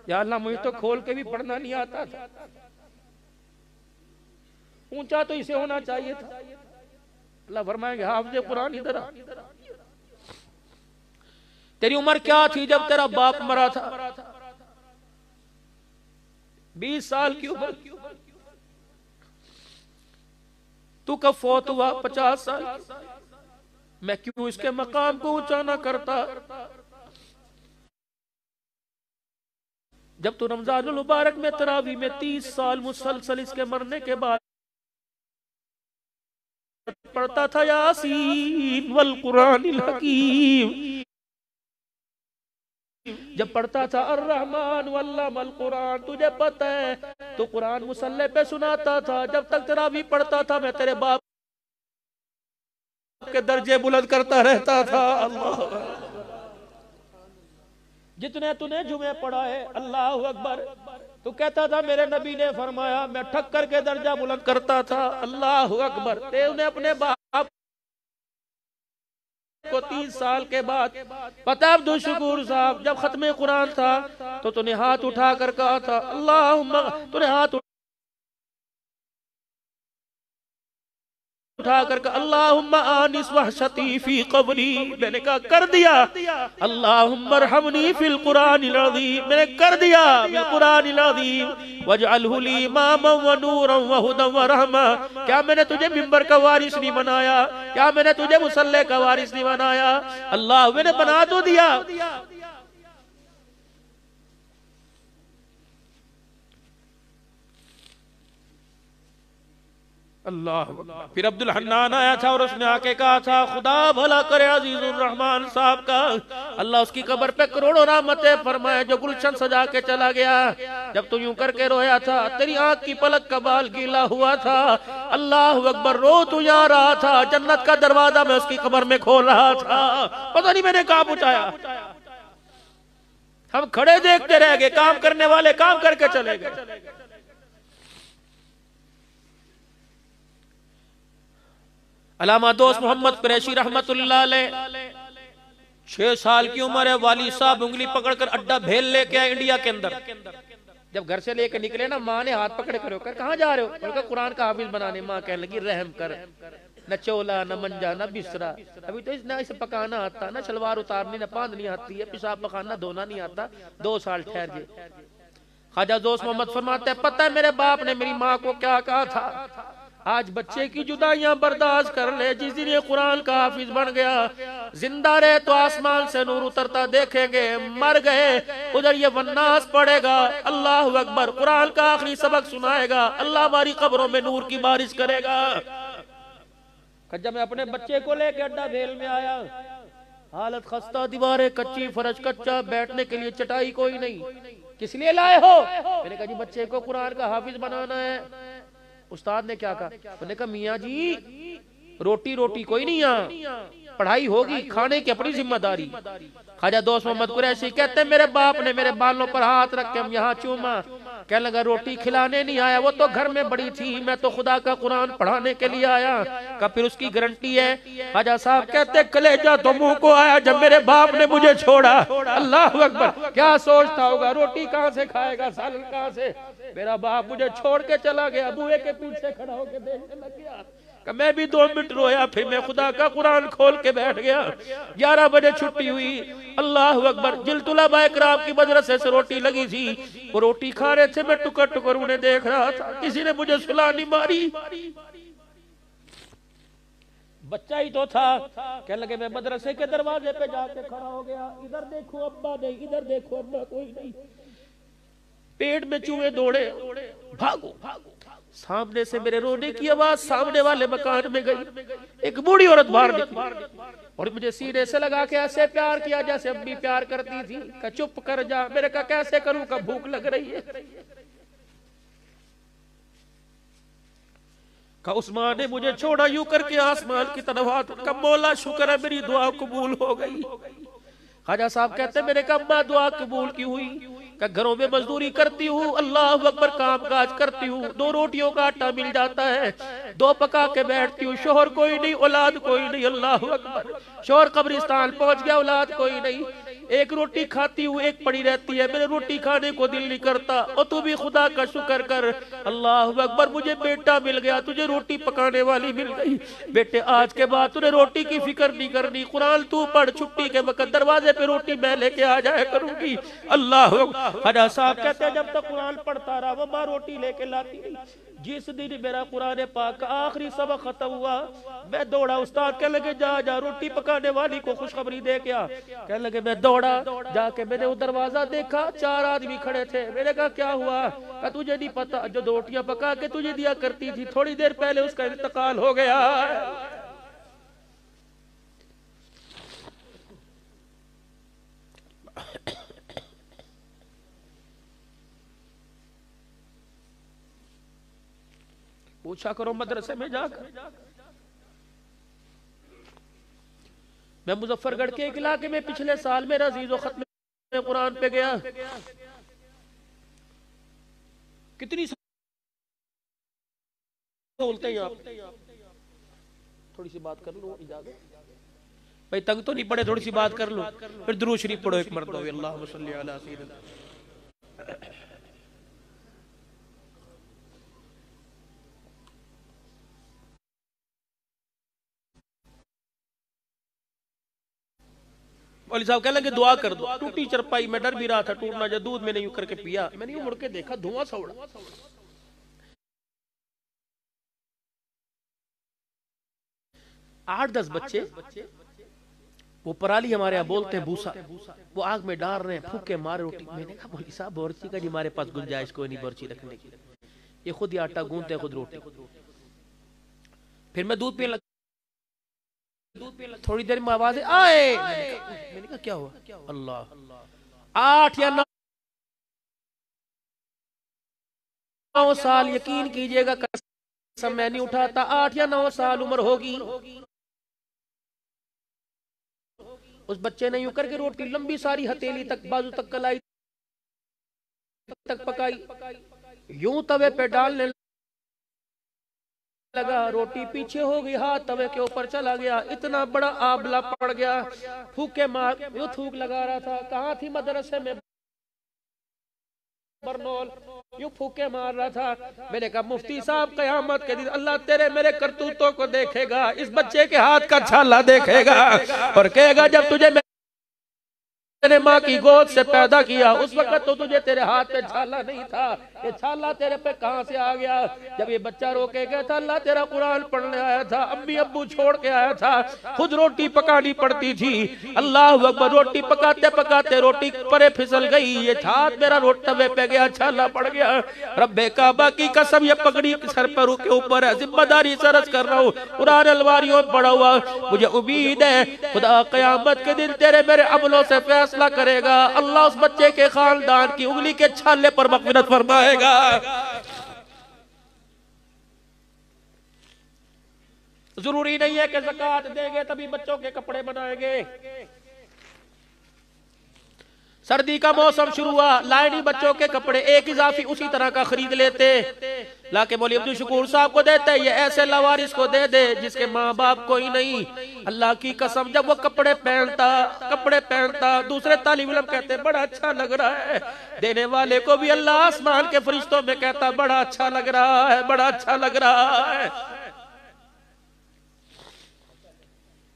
یا اللہ مجھے تو کھول کے بھی پڑھنا نہیں آتا تھا، اونچا تو اسے ہونا چاہیے تھا۔ اللہ فرمائیں گے حافظ قرآن ادھر آ، تیری عمر کیا تھی جب تیرا باپ مرا تھا؟ 20 سال کی عمر، تو کب فوت ہوا؟ 50 سال۔ میں کیوں اس کے مقام کو اونچا نہ کرتا؟ جب تو رمضان المبارک میں تراویح میں 30 سال مسلسل اس کے مرنے کے بعد پڑھتا تھا یاسین والقرآن الحکیم، جب پڑھتا تھا الرحمن واللم القرآن، تجھے پتہ ہے تو قرآن مصلی پہ سناتا تھا، جب تک تراویح پڑھتا تھا میں تیرے باپ کے درجے بلند کرتا رہتا تھا۔ اللہ جتنے تو نے جمعے پڑھا ہے، اللہ اکبر، تو کہتا تھا میرے نبی نے فرمایا، میں ٹھک کر کے درجہ بلند کرتا تھا، اللہ اکبر۔ انہیں اپنے باپ کو 30 سال کے بعد پتہ عبدالشکور صاحب جب ختم قرآن تھا تو نے ہاتھ اٹھا کر کہا تھا اللہم، تو نے ہاتھ اٹھا کر کہا اللہم آنس وحشتی فی قبری، میں نے کہا کر دیا، اللہم ارحمنی فی القرآن العظیم، میں نے کر دیا فی القرآن العظیم، وجعلہ لی اماما ونورا وہدا ورحمہ۔ کیا میں نے تجھے ممبر کا وارث نہیں بنایا؟ کیا میں نے تجھے مصلی کا وارث نہیں بنایا؟ اللہ میں نے بنا تو دیا۔ اللہ پھر عبد الحنان آیا تھا اور اس نے آ کے کہا تھا خدا بھلا کرے عزیز الرحمان صاحب کا، اللہ اس کی قبر پہ کروڑوں رحمتیں فرمائے، جو گلشن سجا کے چلا گیا، جب تو یوں کر کے رویا تھا تیری آنکھ کی پلک کا بال گیلا ہوا تھا، اللہ اکبر، رو تو جا رہا تھا، جنت کا دروازہ میں اس کی قبر میں کھول رہا تھا، پتہ نہیں میں نے کہاں پہنچایا، ہم کھڑے دیکھتے رہ گئے، کام کرنے والے کام کر کے چلے گئے۔ علامہ دوست محمد قریشی رحمت اللہ علیہ 6 سال کی عمر ہے، والد صاحب انگلی پکڑ کر اڈا بھیل لے کے آئے انڈیا کے اندر، جب گھر سے لے کے نکلے نا ماں نے ہاتھ پکڑے کرو کر کہاں جا رہے ہو؟ انہوں نے کہا قرآن کا حافظ بنانے۔ ماں کہنے لگی رحم کر، نہ چولا نہ منجا نہ بسرا، ابھی تو نہ اسے پکانا آتا، نہ شلوار اتارنی، نہ باندھنی آتی ہے، پیشاب پخانا دھونا نہیں آتا، 2 سال ٹھہر جائے۔ خواجہ دوست محمد فرماتے ہیں پتہ ہے میرے باپ نے میری ماں کو کیا کہا تھا؟ آج بچے کی جدائیاں برداشت کر لے. جس دن یہ قرآن کا حافظ بن گیا زندہ رہے تو آسمان سے نور اترتا دیکھیں گے. مر گئے ادھر یہ والناس پڑھے گا, اللہ اکبر, قرآن کا آخری سبق سنائے گا, اللہ ہماری قبروں میں نور کی بارش کرے گا. جب میں اپنے بچے کو لے کے اڈا بھیل میں آیا, حالت خستہ, دیواریں کچی, فرش کچا, بیٹھنے کے لیے چٹائی کوئی نہیں. کس لیے لائے ہو؟ میں نے کہا جی بچے کو قرآن کا حافظ بنانا ہے. استاد نے کیا کہا؟ میں نے کہا میاں جی روٹی کوئی نہیں یہاں, پڑھائی ہوگی, کھانے کی اپنی ذمہ داری. خواجہ دوست محمد قریشی کہتے ہیں میرے باپ نے میرے بالوں پر ہاتھ رکھ کے ہم یہاں چوما. کہنے لگا روٹی کھلانے نہیں آیا, وہ تو گھر میں بڑی تھی, میں تو خدا کا قرآن پڑھانے کے لیے آیا. کہ پھر اس کی گارنٹی ہے. خواجہ صاحب کہتے ہیں کلیجہ تو منہ کو آیا جب میرے باپ نے مجھے چھوڑا. اللہ اکبر, کیا سوچتا ہوگا, روٹی کہاں سے کھائے گا, سالن کہاں سے. میرا باپ مجھے چھوڑ کے چلا گیا, بوئے کے پیچھے کھڑا ہو کے دیکھنے لگ گیا. کہ میں بھی 2 منٹ رویا, پھر میں خدا کا قرآن کھول کے بیٹھ گیا. 11 بجے چھٹی ہوئی. اللہ اکبر, جل طلباء کرام کی مدرسے سے روٹی لگی تھی, وہ روٹی کھا رہے تھے, میں ٹکر ٹکر انہیں دیکھ رہا تھا. کسی نے مجھے سلا نہیں ماری. بچہ ہی تو تھا. کہنے لگے میں مدرسے کے دروازے پہ جا کے کھڑا ہو گیا, ادھر دیکھو ابا نہیں, ادھر دیکھو ابا کوئی نہیں. پیٹ میں چوہے دوڑے, بھاگو. سامنے سے میرے رونے کی آواز سامنے والے مکان میں گئی. ایک بوڑھی عورت باہر نکلی اور مجھے سینے سے لگا کے ایسے پیار کیا جیسے امی پیار کرتی تھی. کہ چپ کر جا. میرے کہا کیسے کروں, کہ بھوک لگ رہی ہے. کہ عثمان نے مجھے چھوڑا, یوں کر کے آسمان کی طرف ہاتھ, کہ مولا شکر ہے میری دعا قبول ہو گئی. خواجہ صاحب کہتے ہیں میرے کہا اماں دعا قبول کی ہوئی؟ کہ گھروں میں مزدوری کرتی ہوں, اللہ اکبر, کام کاج کرتی ہوں, 2 روٹیوں کا آٹا مل جاتا ہے, 2 پکا کے بیٹھتی ہوں, شوہر کوئی نہیں, اولاد کوئی نہیں. اللہ اکبر, شوہر قبرستان پہنچ گیا, اولاد کوئی نہیں. 1 روٹی کھاتی ہوں, 1 پڑی رہتی ہے, میرے روٹی کھانے کو دل نہیں کرتا. اور تو بھی خدا کا شکر کر. اللہ اکبر, مجھے بیٹا مل گیا, تجھے روٹی پکانے والی مل گئی. بیٹے آج کے بعد تجھے روٹی کی فکر نہیں کرنی, قرآن تو پڑھ, چھٹی کے وقت دروازے پہ روٹی میں لے کے آ جائے کروں گی. اللہ اکبر. خواجہ صاحب کہتے ہیں جب تک قرآن پڑھتا رہا وہ ماں روٹی لے کے لاتی رہی. جس دن میرا قرآن پاک کا آخری سبق ختم ہوا, میں دوڑا. استاد کہنے لگے جا روٹی پکانے والی کو خوشخبری دے کے آ. کہنے لگے میں دوڑا, جا کے میں نے وہ دروازہ دیکھا, 4 آدمی کھڑے تھے. میں نے کہا کیا ہوا؟ کہ تجھے نہیں پتا, جو روٹیاں پکا کے تجھے دیا کرتی تھی تھوڑی دیر پہلے اس کا انتقال ہو گیا. پوچھا کرو مدرسے میں جا کر. میں مظفر گڑھ کے ایک علاقے میں پچھلے سال میرا عزیز و ختم قرآن پہ گیا. کتنی سہولتیں ہیں آپ. تھوڑی سی بات کر لو اجازت بھائی, تنگ تو نہیں پڑے, تھوڑی سی بات کر لو, پھر درود شریف پڑھو ایک مرتبہ. اللہم صلی علی سیدنا. مولی صاحب کہنے لگے دعا کر دو. ٹوٹی چرپائی, میں ڈر بھی رہا تھا ٹوٹنا جا, دودھ میں نے یوں کر کے پیا. میں نے یوں مڑ کے دیکھا, دھواں سا اڑا. آٹھ 10 بچے, وہ پرالی ہمارے یہاں بولتے ہیں بوسا, وہ آگ میں ڈال رہے ہیں, پھوکے مارے روٹی. میں نے کہا مولی صاحب بورچی کا جی ہمارے پاس گنجائش کوئی نہیں بورچی رکھنے کی, یہ خود ہی آٹا گوندتے خود روٹی. پھر میں دودھ پینے لگا. تھوڑی دیر میں آوازیں آئے. میں نے کہا کیا ہوا؟ اللہ, 8 یا 9 سال, یقین کیجئے گا قسم میں نہیں اٹھاتا, 8 یا 9 سال عمر ہوگی. اس بچے نے یوں کر کے روٹی لمبی ساری ہتھیلی تک, بازو تک کلائی تک پکائی, یوں توے پہ ڈالنے لگا. روٹی پیچھے ہو گئی, ہاتھ توے کے اوپر چلا گیا, اتنا بڑا آبلہ پڑ گیا. پھوکے مار, یوں تھوک لگا رہا تھا. کہاں تھی مدرسے میں برنول, یوں پھوکے مار رہا تھا. میں نے کہا مفتی صاحب قیامت کے دن اللہ تیرے میرے کرتوتوں کو دیکھے گا, اس بچے کے ہاتھ کا چھالا دیکھے گا, اور کہے گا جب تجھے میں نے ماں کی گود سے پیدا کیا اس وقت تو تجھے تیرے ہاتھ پہ چھالا نہیں تھا, یہ چھالا تیرے پہ کہاں سے آ گیا؟ جب یہ بچہ رو کے گیا تھا اللہ تیرا قرآن پڑھنے آیا تھا، امی ابو چھوڑ کے آیا تھا، خود روٹی پکانی پڑتی تھی، اللہ اکبر، روٹی پکاتے پکاتے روٹی پرے پھسل گئی، یہ ہاتھ میرا توے پہ گیا، چھالا پڑ گیا، رب کعبہ کی قسم یہ پگڑی سر پر کے اوپر ہے، ذمہ داری سے عرض کر رہا ہوں، قرآن الواریوں پڑھا ہوا، مجھے امید ہے خدا قیامت کے دن تیرے میرے عملوں سے فیصلہ کرے گا، اللہ اس بچے کے خاندان کی انگلی کے چھالے پر مغفرت فرمائے گا۔ ضروری نہیں ہے کہ زکوٰۃ دیں گے تبھی بچوں کے کپڑے بنائیں گے۔ سردی کا موسم شروع ہوا، لائے نہیں بچوں کے کپڑے، ایک اضافی اسی طرح کا خرید لیتے، لا کے مولوی عبدالشکور صاحب کو دیتے، یہ ایسے لاوارث کو دے دے جس کے ماں باپ کوئی نہیں۔ اللہ کی قسم جب وہ کپڑے پہنتا دوسرے طالب علم کہتے بڑا اچھا لگ رہا ہے، دینے والے کو بھی اللہ آسمان کے فرشتوں میں کہتا بڑا اچھا لگ رہا ہے، بڑا اچھا لگ رہا ہے۔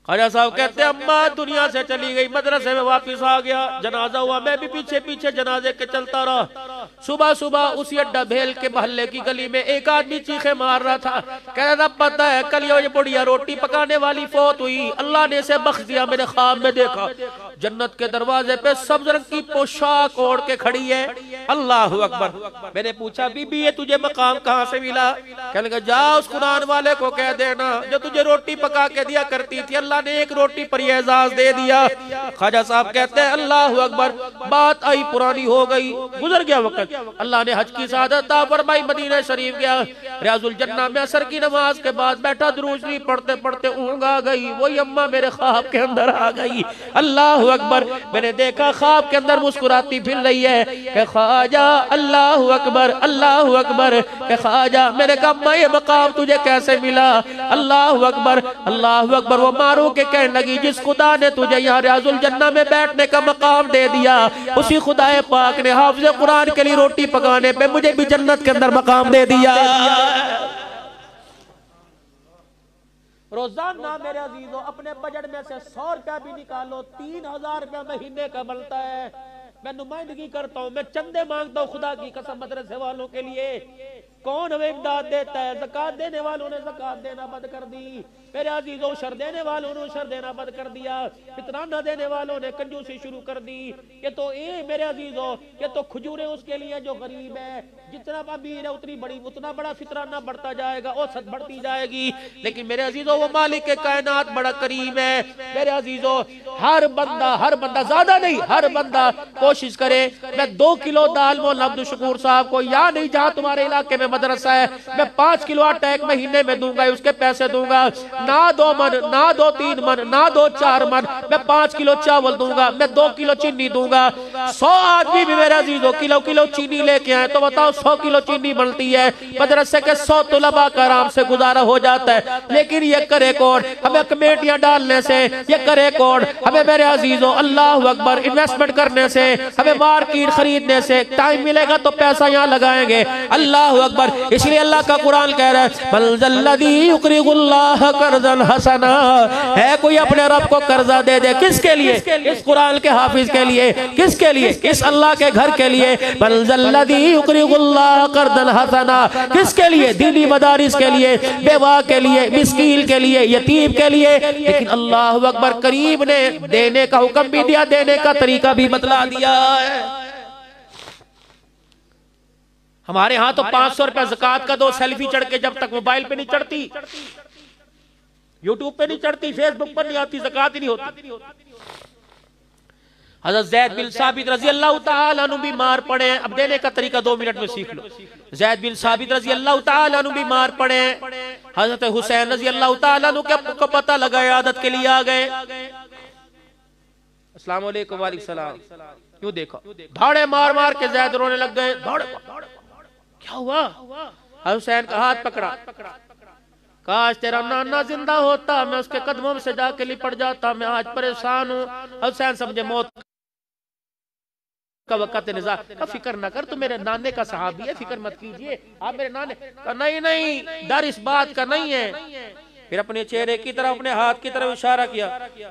خواجہ صاحب کہتے ہیں اماں دنیا سے چلی گئی، مدرسے میں واپس آ گیا، جنازہ ہوا، میں بھی پیچھے پیچھے جنازے کے چلتا رہا۔ صبح صبح اسی اڈا بھیل کے محلے کی گلی میں ایک آدمی چیخے مار رہا تھا، کہہ رہا تھا پتہ ہے کل یہ بڑھیا روٹی پکانے والی فوت ہوئی، اللہ نے اسے بخش دیا، میرے خواب میں دیکھا جنت کے دروازے پہ سبز رنگ کی پوشاک اوڑھ کے کھڑی ہے، اللہ اکبر۔ میں نے پوچھا بی بی یہ تجھے مقام کہاں سے ملا؟ کہنے لگا جا اس قرآن والے کو کہہ دینا جو تجھے روٹی پکا کے دیا کرتی تھی، اللہ نے ایک روٹی پر یہ اعزاز دے دیا۔ خواجہ صاحب کہتے ہیں اللہ اکبر، بات آئی پرانی ہو گئی، گزر گیا وقت، اللہ نے حج کی سعادت عطا فرمائی، مدینہ شریف گیا، ریاض الجنہ میں عصر کی نماز کے بعد بیٹھا درود شریف پڑھتے پڑھتے اونگ آ گئی، وہی اماں میرے خواب کے اندر آ گئی، اللہ اکبر۔ میں نے دیکھا خواب کے اندر مسکراتی پھر رہی ہے کہ خواجہ اللہ اکبر اللہ اکبر، کہ خواجہ، میں نے کہا اماں یہ مقام تجھے کیسے ملا؟ اللہ اکبر اللہ اکبر۔ وہ مارو کے کہنے لگی جس خدا نے تجھے یہاں ریاض الجنہ میں بیٹھنے کا مقام دے دیا، اسی خدا پاک نے حافظ قرآن کے لیے روٹی پکانے پہ مجھے بھی جنت کے اندر مقام دے دیا۔ روزانہ میرے عزیزوں اپنے بجٹ میں سے 100 روپیہ بھی نکالو، 3000 روپیہ مہینے کا بنتا ہے۔ میں نمائندگی کرتا ہوں، میں چندے مانگتا ہوں خدا کی قسم مدرسے والوں کے لیے، کون ہمیں امداد دیتا ہے؟ زکوٰۃ دینے والوں نے زکوٰۃ دینا بند کر دی، میرے عزیزوں عشر دینے والوں نے عشر دینا بند کر دیا، فطرانہ دینے والوں نے کنجوسی شروع کر دی۔ یہ تو میرے عزیزوں یہ تو کھجوریں اس کے لیے جو غریب ہے، جتنا امیر ہے اتنا بڑا فطرانہ بڑھتا جائے گا، اوسط بڑھتی جائے گی، لیکن میرے عزیزوں وہ مالک کائنات بڑا کریم ہے۔ میرے عزیزوں ہر بندہ زیادہ نہیں، ہر بندہ کوشش کرے، میں 2 کلو دال مولانا عبدالشکور صاحب کو یا نہیں جہاں تمہارے علاقے میں مدرسہ ہے، میں 5 کلو آٹا ایک مہینے میں دوں گا، اس کے پیسے دوں گا، نہ 2 من، نہ 2-3 من، نہ 2-4 من، میں 5 کلو چاول دوں گا، میں 2 کلو چینی دوں گا۔ 100 آدمی بھی میرے عزیزوں کلو چینی لے کے آئے تو بتاؤ 100 کلو چینی بنتی ہے، مدرسے کے 100 طلباء کا آرام سے گزارا ہو جاتا ہے، لیکن یہ کرے کون؟ ہمیں کمیٹیاں ڈالنے سے، یہ کرے کون؟ ہمیں میرے عزیزوں اللہ اکبر انویسٹمنٹ کرنے سے، ہمیں مارکیٹ خریدنے سے، ٹائم ملے گا تو پیسہ یہاں لگائیں گے، اللہ اکبر۔ اس لیے اللہ کا قرآن کہہ رہا ہے بل ذلذی یقرض اللہ قرضا حسنا، ہے کوئی اپنے رب کو قرضہ دے دے، کس کے لیے؟ اس قرآن کے حافظ کے لیے، کس کے لیے؟ اس اللہ کے گھر کے لیے، بل ذلذی یقرض اللہ قرضا حسنا، کس کے لیے؟ دینی مدارس کے لیے، بیوہ کے لیے، مسکین کے لیے، یتیم کے لیے، لیکن اللہ اکبر کریم نے دینے کا حکم بھی دیا، دینے کا طریقہ بھی بتلا دیا ہے۔ ہمارے ہاں تو 500 روپے زکوٰۃ کا دو، سیلفی چڑھ کے جب تک موبائل پہ نہیں چڑھتی، یوٹیوب پہ نہیں چڑھتی، فیس بک پر نہیں آتی، زکوٰۃ ہی نہیں ہوتی۔ حضرت زید بن ثابت رضی اللہ تعالیٰ عنہ بیمار پڑے، اب دینے کا طریقہ 2 منٹ میں سیکھ لو۔ زید بن ثابت رضی اللہ تعالیٰ عنہ بیمار پڑے، حضرت حسین رضی اللہ تعالیٰ عنہ کو پتہ لگا، عیادت کے لیے آ گئے۔ السلام علیکم، وعلیکم السلام، کیوں دیکھا؟ دھاڑے مار مار کے زید رونے لگ گئے، کیا ہوا؟ حسین کا ہاتھ پکڑا، کاش تیرا نانا زندہ ہوتا، میں اس کے قدموں سے جا کے لپٹ جاتا، میں آج پریشان ہوں۔ حسین سمجھے موت کا وقت نظار، فکر نہ کر، تو میرے نانے کا صحابی ہے، فکر مت کیجئے، آپ میرے نانے کا نہیں، ڈر اس بات کا نہیں ہے۔ پھر اپنے چہرے کی طرف، اپنے ہاتھ کی طرف اشارہ کیا،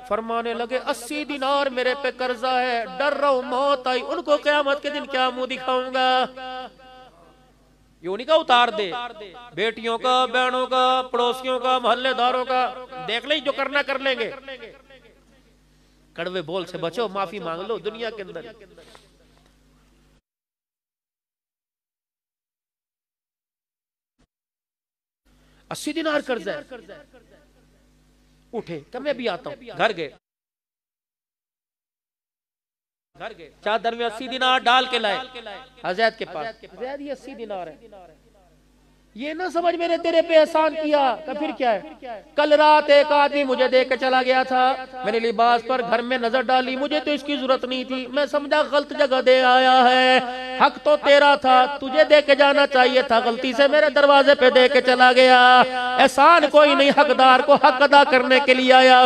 فرمانے لگے 80 دینار میرے پہ قرضہ ہے، ڈر رہا ہوں موت آئی، ان کو قیامت کے دن کیا منہ دکھاؤں گا؟ یوں نہیں کہا اتار دے، بیٹیوں کا، بہنوں کا، پڑوسیوں کا، محلے داروں کا، دیکھ لیں جو کرنا کر لیں گے۔ کڑوے بول سے بچو، معافی مانگ لو دنیا کے اندر۔ 80 دینار قرض ہے، اٹھے کہ میں بھی آتا ہوں، گھر گئے، چادر میں 80 دینار ڈال کے لائے حضرت کے پاس۔ حضرت یہ 80 دینار ہے، یہ نہ سمجھ میں نے تیرے پہ احسان کیا، کہ پھر کیا ہے؟ کل رات ایک آدمی مجھے دے کے چلا گیا تھا، میں نے لباس پر گھر میں نظر ڈالی، مجھے تو اس کی ضرورت نہیں تھی، میں سمجھا غلط جگہ دے آیا ہے، حق تو تیرا تھا، تجھے دے کے جانا چاہیے تھا، غلطی سے میرے دروازے پہ دے کے چلا گیا۔ احسان کوئی نہیں، حقدار کو حق ادا کرنے کے لیے آیا،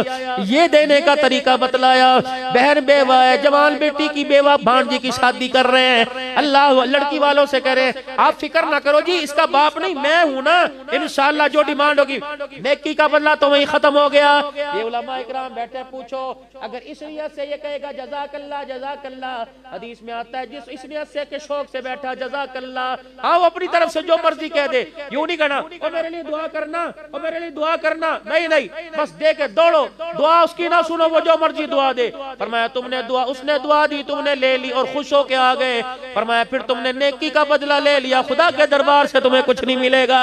یہ دینے کا طریقہ بتلایا۔ بہن بیوہ ہے، جوان بیٹی کی بیوہ بھانجی کی شادی کر رہے ہیں، اللہ لڑکی والوں سے کہہ رہے ہیں آپ فکر نہ کرو جی، اس کا باپ نہیں میں ہوں نا، انشاءاللہ جو ڈیمانڈ ہوگی نیکی کا بدلہ تو وہیں ختم ہو گیا۔ یہ علماء اکرام بیٹھے، پوچھو اگر اس نیت سے یہ کہے گا جزاک اللہ جزاک اللہ، حدیث میں آتا ہے جس اس نیت سے کہ شوق سے بیٹھا جزاک اللہ، ہاں وہ اپنی طرف سے جو مرضی کہہ دے، یوں نہیں کہنا او میرے لیے دعا کرنا، او میرے لیے دعا کرنا، نہیں نہیں، بس دے کے دوڑو، دعا اس کی نہ سنو، وہ جو مرضی دعا دے۔ فرمایا تم نے دعا، اس نے دعا دی، تم نے لے لی اور خوش ہو کے آ گئے۔ فرمایا پھر تم نے نیکی کا بدلہ لے لیا، خدا کے دربار سے تمہیں کچھ نہیں ملے گا۔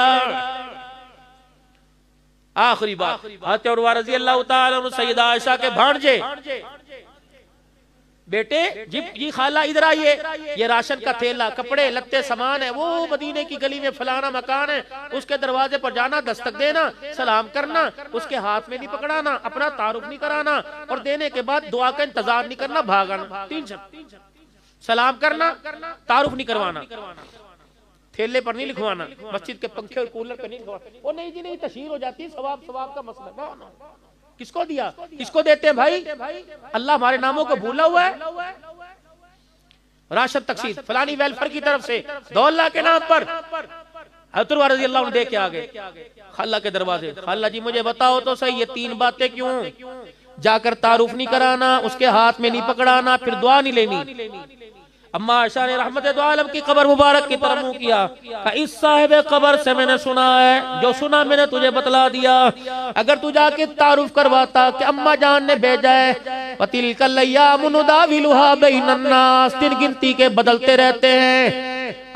آخری بات، حضرت عروہ رضی اللہ تعالیٰ عنہ سیدہ عائشہ کے بھانجے، بیٹے جی خالہ ادھر آئیے، یہ راشن کا تھیلا، کپڑے لتے سامان ہے، وہ مدینے کی گلی میں فلانا مکان ہے، اس کے دروازے پر جانا، دستک دینا، سلام کرنا، اس کے ہاتھ میں نہیں پکڑانا، اپنا تعارف نہیں کرانا، اور دینے کے بعد دعا کا انتظار نہیں کرنا، بھاگنا، 3 شرط، سلام کرنا، تعارف نہیں کروانا، تھیلے پر نہیں لکھوانا، مسجد کے پنکھے اور کولر پہ نہیں لکھوانا، وہ نہیں جی نہیں تشہیر ہو جاتی ہے، ثواب کا مسئلہ۔ کس کو دیا؟ کس کو دیتے ہیں بھائی؟ اللہ ہمارے ناموں کو بھولا ہوا ہے؟ راشد تقسیم فلانی ویلفر کی طرف سے 2 اللہ کے نام پر، حضرت عروہ رضی اللہ عنہ دے کے آگے خالہ کے دروازے، خالہ جی مجھے بتاؤ تو صحیح یہ 3 باتیں کیوں؟ جا کر تعارف نہیں کرانا، اس کے ہاتھ میں نہیں پکڑانا، پھر دعا نہیں لینی۔ اما عائشہ نے رحمت دو عالم کی قبر مبارک کی طرف منہ کیا، کہ اس صاحب قبر سے میں نے سنا ہے، جو سنا میں نے تجھے بتلا دیا، اگر تو جا کے تعارف کرواتا کہ اما جان نے بھیجا ہے، وَتِلْكَ الْأَيَّامُ نُدَاوِلُهَا بَيْنَ النَّاسِ، دن گنتی کے بدلتے رہتے ہیں،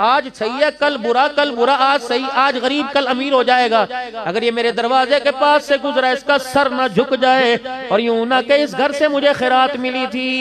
آج صحیح ہے کل برا، آج صحیح، آج غریب کل امیر ہو جائے گا، اگر یہ میرے دروازے کے پاس سے گزرا اس کا سر نہ جھک جائے، اور یوں نہ کہ اس گھر سے مجھے خیرات ملی تھی۔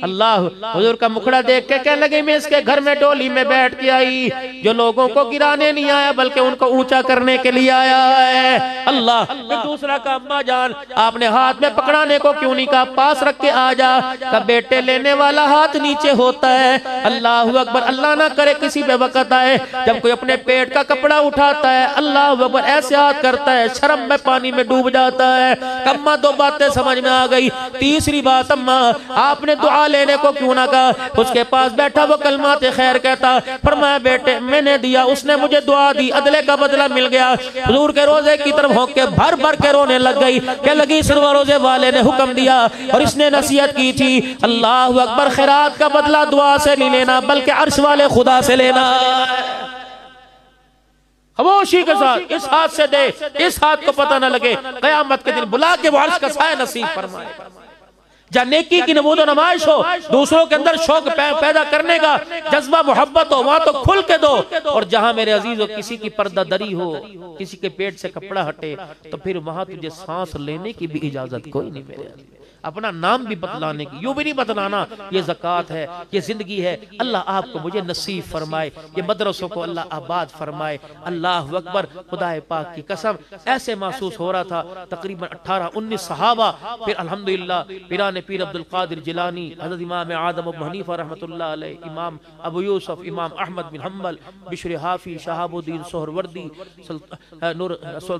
اللہ حضور کا مکھڑا دیکھ کے کہنے لگے میں اس کے گھر میں ڈولی میں بیٹھ کے آئی، جو لوگوں کو گرانے نہیں آیا بلکہ ان کو اونچا کرنے کے لیے آیا ہے۔ اللہ پھر دوسرا کا اما جان آپ نے ہاتھ میں پکڑانے کو کیوں نہیں کہا، پاس رکھ کے آ جا، کہ بیٹے لینے والا ہاتھ نیچے ہوتا ہے۔ اللہ اکبر، اللہ نہ کرے کسی پہ وقت آئے جب کوئی اپنے پیٹ کا کپڑا اٹھاتا ہے، اللہ اکبر ایسے ہاتھ کرتا ہے شرم میں پانی میں ڈوب جاتا ہے۔ اما 2 باتیں سمجھ میں آ گئی۔ تیسری بات، اما آپ نے دعا لینے کو کیوں نہ کہا، اس کے پاس بیٹھا وہ کلمات خیر کہتا، فرمایا بیٹے میں نے دیا، اس نے مجھے دعا دی، عدلے کا بدلہ مل گیا۔ حضور کے روزے کی طرف ہو کے بھر بھر کے رونے لگ گئی، کہ لگی سرور روزے والے نے حکم دیا اور اس نے نصیحت کی تھی، اللہ اکبر خیرات کا بدلہ دعا سے نہیں لینا بلکہ عرش والے خدا سے لینا۔ خاموشی کے ساتھ اس ہاتھ سے دے، اس ہاتھ کو پتہ نہ لگے، قیامت کے دن بلا کے وہ عرش کا سایہ نصیب فرمائے۔ جہاں نیکی کی نمود و نمائش ہو، دوسروں کے اندر شوق پیدا کرنے کا جذبہ محبت ہو، وہاں تو کھل کے دو، اور جہاں میرے عزیزو کسی کی پردہ دری ہو، کسی کے پیٹ سے کپڑا ہٹے، تو پھر وہاں تجھے سانس لینے کی بھی اجازت کوئی نہیں میرے عزیز۔ اپنا نام بھی بتلانے کی، یوں بھی نہیں بتلانا یہ زکوٰۃ ہے، یہ زندگی ہے۔ اللہ آپ کو مجھے نصیب فرمائے، یہ مدرسوں کو اللہ آباد فرمائے۔ اللہ اکبر، خدا پاک کی قسم ایسے محسوس ہو رہا تھا، تقریباً 18-19 صحابہ، پھر الحمدللہ پیران پیر عبد القادر جیلانی، حضرت امام اعظم ابو حنیفہ رحمۃ اللہ علیہ، امام ابو یوسف، امام احمد بن حنبل، بشر حافی، شہاب الدین سہروردی،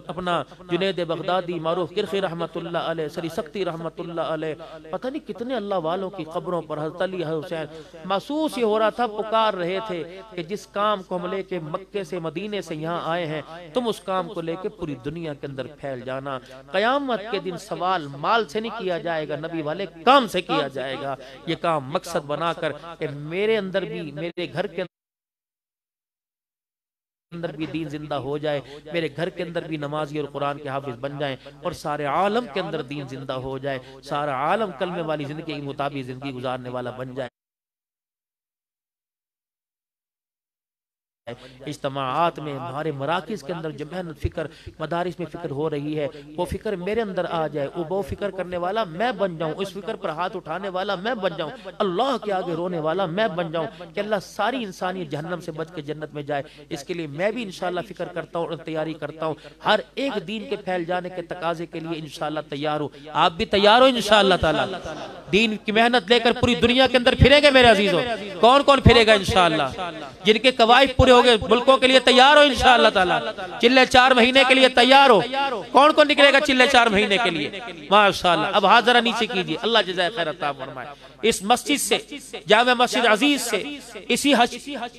اپنا جنید بغدادی، معروف کرخی رحمۃ اللہ علیہ، سری سکتی رحمۃ اللہ علیہ، پتہ نہیں کتنے اللہ والوں کی قبروں پر حضرت علی حسین۔ محسوس یہ ہو رہا تھا، پکار رہے تھے کہ جس کام کو ہم لے کے مکے سے مدینے سے یہاں آئے ہیں، تم اس کام کو لے کے پوری دنیا کے اندر پھیل جانا۔ قیامت کے دن سوال مال سے نہیں کیا جائے گا، نبی والے کام سے کیا جائے گا۔ یہ کام مقصد بنا کر کہ میرے اندر بھی، میرے گھر کے اندر بھی دین زندہ ہو جائے، میرے گھر کے اندر بھی نمازی اور قرآن کے حافظ بن جائیں، اور سارے عالم کے اندر دین زندہ ہو جائے، سارا عالم کلمے والی زندگی کے مطابق زندگی گزارنے والا بن جائے۔ اجتماعات میں، ہمارے مراکز کے اندر جو محنت فکر مدارس میں فکر ہو رہی ہے، وہ فکر میرے اندر آ جائے، وہ فکر کرنے والا میں بن جاؤں، اس فکر پر ہاتھ اٹھانے والا میں بن جاؤں، اللہ کے آگے رونے والا میں بن جاؤں کہ اللہ ساری انسانیت جہنم سے بچ کے جنت میں جائے۔ اس کے لیے میں بھی انشاءاللہ فکر کرتا ہوں اور تیاری کرتا ہوں، ہر ایک دین کے پھیل جانے کے تقاضے کے لیے انشاءاللہ تیار ہوں۔ آپ بھی تیار ہو انشاءاللہ تعالی؟ دین کی محنت لے کر پوری دنیا کے اندر پھریں گے میرے عزیزوں؟ کون کون پھرے گا انشاءاللہ؟ جن کے قواعد پورے ہو گئے ملکوں کے لیے تیار ہو انشاءاللہ تعالی؟ چلے 4 مہینے کے لیے تیار ہو؟ کون کون نکلے گا چلے 4 مہینے کے لیے؟ ماشاءاللہ۔ اب ہاتھ ذرا نیچے کیجئے، اللہ جزائے خیر عطا فرمائے۔ اس مسجد سے، جامع مسجد عزیز سے،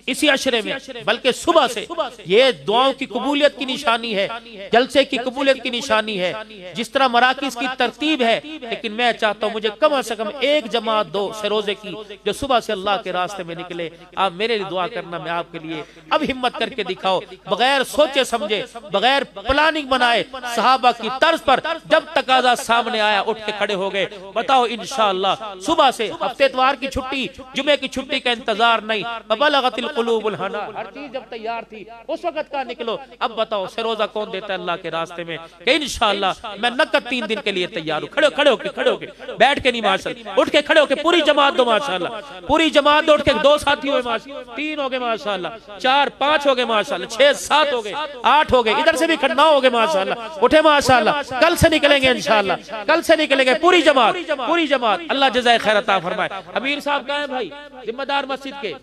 اسی عشرے میں بلکہ صبح سے یہ دعاؤں کی قبولیت کی نشانی ہے، جلسے کی قبولیت کی نشانی ہے، جس طرح مراکز کی ترتیب ہے، لیکن میں چاہتا ہوں مجھے کم از کم ایک جماعت دو سروزے کی جو صبح سے اللہ کے راستے میں نکلے۔ آپ میرے لیے دعا کرنا، میں آپ کے لیے اب ہمت کر کے دکھاؤ، بغیر سوچے سمجھے، بغیر پلاننگ بنائے، صحابہ کی طرز پر جب تقاضا سامنے آیا اٹھ کے کھڑے ہو گئے۔ بتاؤ انشاءاللہ صبح سے، ہفتے اتوار کی چھٹی، جمعے کی چھٹی کا انتظار نہیں، بلغت القلوب الحنان، ہر چیز جب تیار تھی اس وقت کا نکلو۔ اب بتاؤ سروزہ کون دیتا ہے اللہ کے راستے میں کہ انشاءاللہ میں نقد 3 دن کے لیے تیار ہوں۔ کھڑے ہو کے بیٹھ کے نہیں ماشاءاللہ، اٹھ کے کھڑے ہو کے پوری جماعت دو ماشاءاللہ، پوری جماعت دو، اٹھ کے 2 ساتھی ہوئے ماشاءاللہ، 3 ہو گئے ماشاءاللہ، 4 5 ہو گئے ماشاءاللہ، 6 7 ہو گئے، 8 ہو گئے، ادھر سے بھی 9 ہو گئے ماشاءاللہ، اٹھے ماشاءاللہ۔ کل سے نکلیں گے انشاءاللہ، کل سے نکلیں گے پوری جماعت، اللہ جزائے خیر عطا فرمائے۔ امیر صاحب کہاں ہیں بھائی، ذمہ دار مسجد کے؟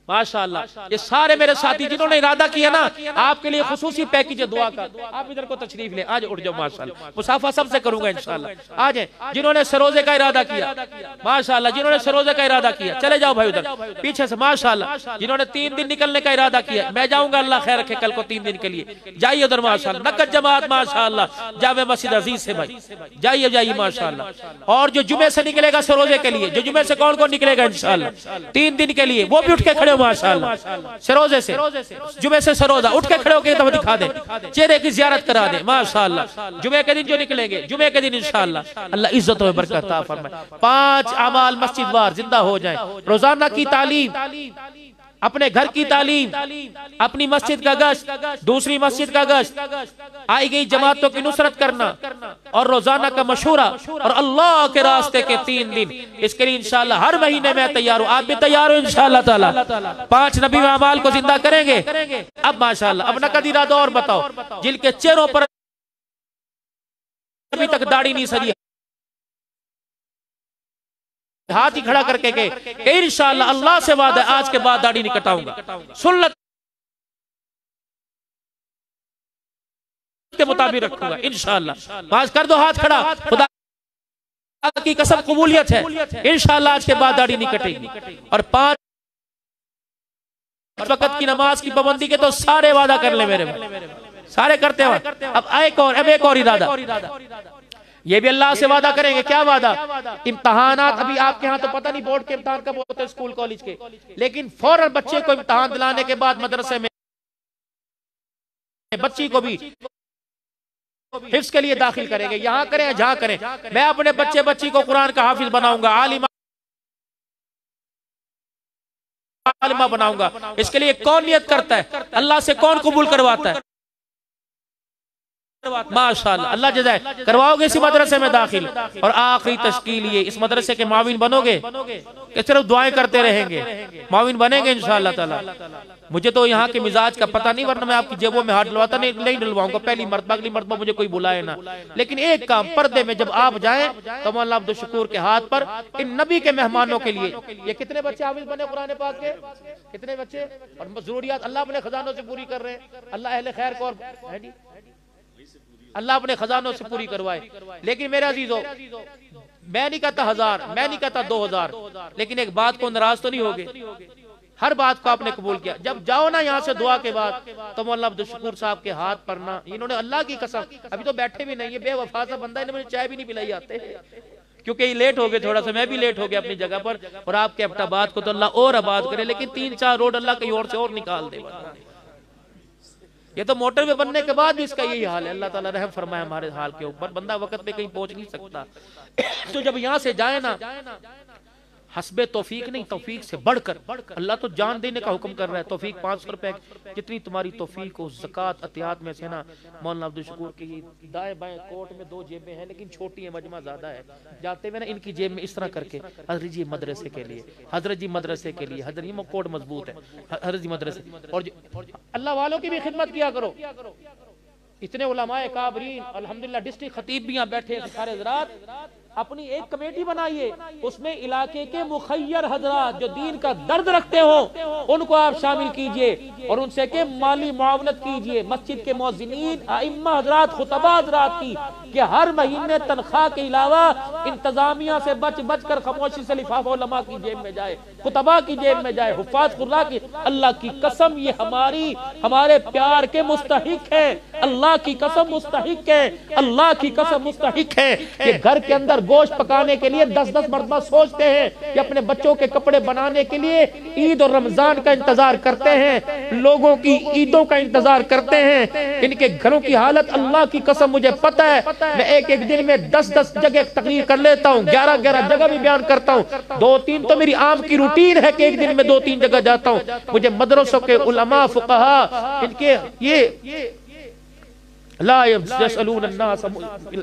ماشاءاللہ یہ سارے میرے ساتھی جنہوں نے ارادہ کیا نا، آپ کے لیے خصوصی پیکیج ہے دعا کا، آپ ادھر کو تشریف لیں، آج اٹھ جاؤ ماشاءاللہ، مصافحہ سب سے کروں گا انشاءاللہ، آ جائیں۔ جنہوں نے سروزے کا ارادہ کیا ماشاءاللہ، جنہوں نے سروزے کا ارادہ کیا چلے جاؤ بھائی ادھر پیچھے سے ماشاءاللہ، جنہوں نے 3 دن نکلنے کا ارادہ کیا، میں جاؤں گا اللہ خیر رکھے کل کو 3 دن کے لیے، جائیے ادھر ماشاءاللہ، نقد جماعت ماشاءاللہ جامع مسجد عزیز سے بھائی، جائیے ماشاءاللہ۔ اور جو جمعے سے نکلے گا سروزے کے لیے، جو جمعے سے کون نکلے گا انشاءاللہ 3 دن کے لیے، وہ بھی اٹھ کے کھڑے ہو ماشاءاللہ، سروزے سے جمعے سے سروزہ اٹھ کے کھڑے ہو کے دکھا دیں، چہرے کی زیارت کرا دیں ماشاءاللہ۔ جمعے کے دن جو نکلیں گے، جمعے کے دن انشاءاللہ اللہ عزت و برکت عطا فرمائے۔ 5 اعمال مسجد وار زندہ ہو جائیں، روزانہ کی تعلیم، اپنے گھر کی تعلیم، اپنی مسجد کا گشت، دوسری مسجد کا گشت، آئی گئی جماعتوں کی نصرت کرنا، اور روزانہ کا مشورہ، اور اللہ کے راستے کے 3 دن، اس کے لیے انشاءاللہ ہر مہینے میں تیار ہوں، آپ بھی تیار ہو انشاءاللہ تعالی؟ 5 نبی اعمال کو زندہ کریں گے۔ اب ماشاءاللہ اب نقد ارادہ اور بتاؤ، جن کے چہروں پر ابھی تک داڑھی نہیں سجی، ہاتھ ہی کھڑا کر کے کہ انشاءاللہ اللہ سے وعدہ ہے آج کے بعد داڑھی نہیں کٹاؤں گا، سنت کے مطابق رکھوں گا انشاءاللہ۔ آج کر دو ہاتھ کھڑا، خدا کی قسم قبولیت ہے، انشاءاللہ آج کے بعد داڑھی نہیں کٹے گی۔ اور 5 وقت کی نماز کی پابندی کے تو سارے وعدہ کر لیں میرے بھائی، سارے کرتے ہیں۔ اب ایک اور ارادہ، یہ بھی اللہ سے وعدہ کریں گے۔ کیا وعدہ؟ امتحانات ابھی آپ کے ہاں تو پتہ نہیں بورڈ کے امتحان کب ہوتے ہیں اسکول کالج کے، لیکن فوراً بچے کو امتحان دلانے کے بعد مدرسے میں بچی کو بھی حفظ کے لیے داخل کریں گے، یہاں کریں یا جہاں کریں۔ میں اپنے بچی کو قرآن کا حافظ بناؤں گا، عالمہ بناؤں گا۔ اس کے لیے کون نیت کرتا ہے؟ اللہ سے کون قبول کرواتا ہے؟ ماشاءاللہ اللہ جزائے، کرواؤ گے اسی مدرسے میں داخل، اور آخری تشکیل یہ اس مدرسے کے معاون بنو گے کہ صرف دعائیں کرتے رہیں گے؟ معاون بنیں گے انشاءاللہ تعالی۔ مجھے تو یہاں کے مزاج کا پتہ نہیں، ورنہ میں آپ کی جیبوں میں ہاتھ ڈلواتا نہیں ڈلواؤں گا پہلی مرتبہ، اگلی مرتبہ مجھے کوئی بلائے نہ۔ لیکن ایک کام، پردے میں جب آپ جائیں تو مولانا عبدالشکور کے ہاتھ پر ان نبی کے مہمانوں کے لیے، یہ کتنے بچے حافظ بنے قرآن پاک کے؟ کتنے بچے؟ اور ضروریات اللہ اپنے خزانوں سے پوری کر رہے ہیں، اللہ اہل خیر کو اللہ اپنے خزانوں سے پوری کروائے۔ لیکن میرے عزیزو، میں نہیں کہتا 1000، میں نہیں کہتا 2000، لیکن ایک بات کو ناراض تو نہیں ہوگے، ہر بات کو آپ نے قبول کیا۔ جب جاؤ نا یہاں سے دعا کے بعد تو مولانا عبدالشکور صاحب کے ہاتھ پر نا، انہوں نے اللہ کی قسم، ابھی تو بیٹھے بھی نہیں، یہ بے وفا سا بندہ، انہوں نے چائے بھی نہیں پلائی آتے، کیونکہ یہ لیٹ ہو گئے تھوڑا سا، میں بھی لیٹ ہو گیا اپنی جگہ پر، اور آپ کے اپنا بات کو تو اللہ اور آباد کرے، لیکن 3 4 روڈ اللہ کہیں اور سے اور نکال دے۔ یہ تو موٹر وے بننے کے بعد بھی اس کا یہی حال ہے. اللہ تعالیٰ رحم فرمائے ہمارے حال کے اوپر. بندہ وقت پہ کہیں پہنچ نہیں سکتا. تو جب یہاں سے جائے نا حسب توفیق نہیں, توفیق سے بڑھ کر اللہ تو جان دینے کا حکم کر رہا ہے. توفیق 500 روپے جتنی تمہاری توفیق ہو, زکوٰۃ عطیات میں سے نا. مولانا عبدالشکور کی دائیں بائیں کوٹ میں 2 جیبیں ہیں لیکن چھوٹی ہیں, مجمع زیادہ ہے. جاتے ہوئے نا ان کی جیب میں اس طرح کر کے حضرت جی مدرسے کے لیے, حضرت جی مدرسے کے لیے, حضرت جی کوٹ مضبوط ہے, حضرت جی مدرسے. اور اللہ والوں کی بھی خدمت کیا کرو. اتنے علماء کابرین الحمدللہ ڈسٹرکٹ خطیب بھی یہاں بیٹھے ہیں سارے حضرات. اپنی ایک کمیٹی بنائیے, اس میں علاقے کے مخیر حضرات جو دین کا درد رکھتے ہوں ان کو آپ شامل کیجئے اور ان سے کہ مالی معاونت کیجئے. مسجد کے مؤذنین, ائمہ حضرات, خطباء حضرات کی کہ ہر مہینے تنخواہ کے علاوہ انتظامیہ سے بچ بچ کر خاموشی سے لفافہ علماء کی جیب میں جائے, خطباء کی جیب میں جائے, حفاظ قراء کی. اللہ کی قسم یہ ہمارے پیار کے مستحق ہے. اللہ کی قسم مستحق ہے. اللہ کی قسم مستحق ہے کہ گھر کے اندر گوشت پکانے کے لیے 10 مرتبہ سوچتے ہیں کہ اپنے بچوں کے کپڑے بنانے کے لیے عید اور رمضان کا انتظار کرتے ہیں, لوگوں کی عیدوں کا انتظار کرتے ہیں. ان کے گھروں کی حالت اللہ کی قسم مجھے پتہ ہے. میں ایک دن میں 10 جگہ تقریر کر لیتا ہوں, 11 جگہ بھی بیان کرتا ہوں. 2-3 تو میری عام کی روٹین ہے کہ ایک دن میں 2-3 جگہ جاتا ہوں. مجھے مدرسوں کے علماء فقہاء ان کے یہ لا يسألون الناس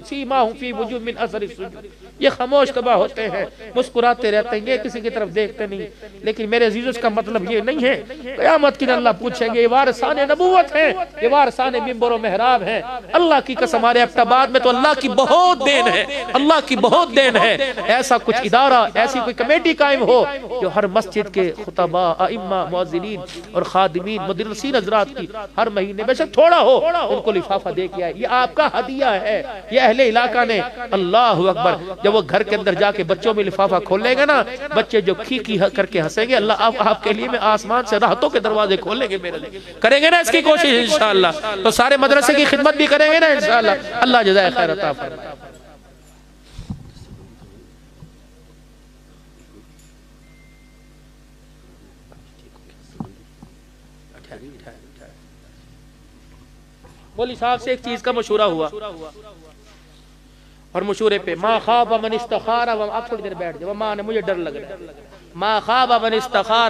سیماہم فی وجوہہم من اثر السجود, یہ خاموش تباہ ہوتے ہیں, مسکراتے رہتے ہیں, یہ کسی کی طرف دیکھتے نہیں. لیکن میرے عزیزوں اس کا مطلب یہ نہیں ہے قیامت کی دن اللہ پوچھیں گے یہ وارثان نبوت ہیں, یہ وارثان منبر و محراب ہیں. اللہ کی قسم ہمارے ابتباد میں تو اللہ کی بہت دین ہے, اللہ کی بہت دین ہے. ایسا کچھ ادارہ, ایسی کوئی کمیٹی قائم ہو جو ہر مسجد کے خطباء, ائمہ, مؤذنین اور خادمین, مدرسین حضرات کی ہر مہینے بے شک تھوڑا ہو ان کو لفافہ دے کیا ہے. یہ آپ کا ہدیہ ہے, یہ اہل علاقہ نے. اللہ اکبر. جب وہ گھر کے اندر جا کے بچوں میں لفافہ کھولیں گے نا, بچے جو کھی کر کے ہنسیں گے, اللہ آپ کے لیے میں آسمان سے راحتوں کے دروازے کھولیں گے میرے لیے. کریں گے نا اس کی کوشش انشاءاللہ, تو سارے مدرسے کی خدمت بھی کریں گے نا انشاءاللہ. اللہ جزائے خیر عطا فرمائے. مولی صاحب سے ایک چیز کا مشورہ ہوا اور مشورے پہ ما خواب من استخار, آپ تھوڑی دیر بیٹھ جائے, مجھے ڈر لگ رہا ہے. ما خواب من استخار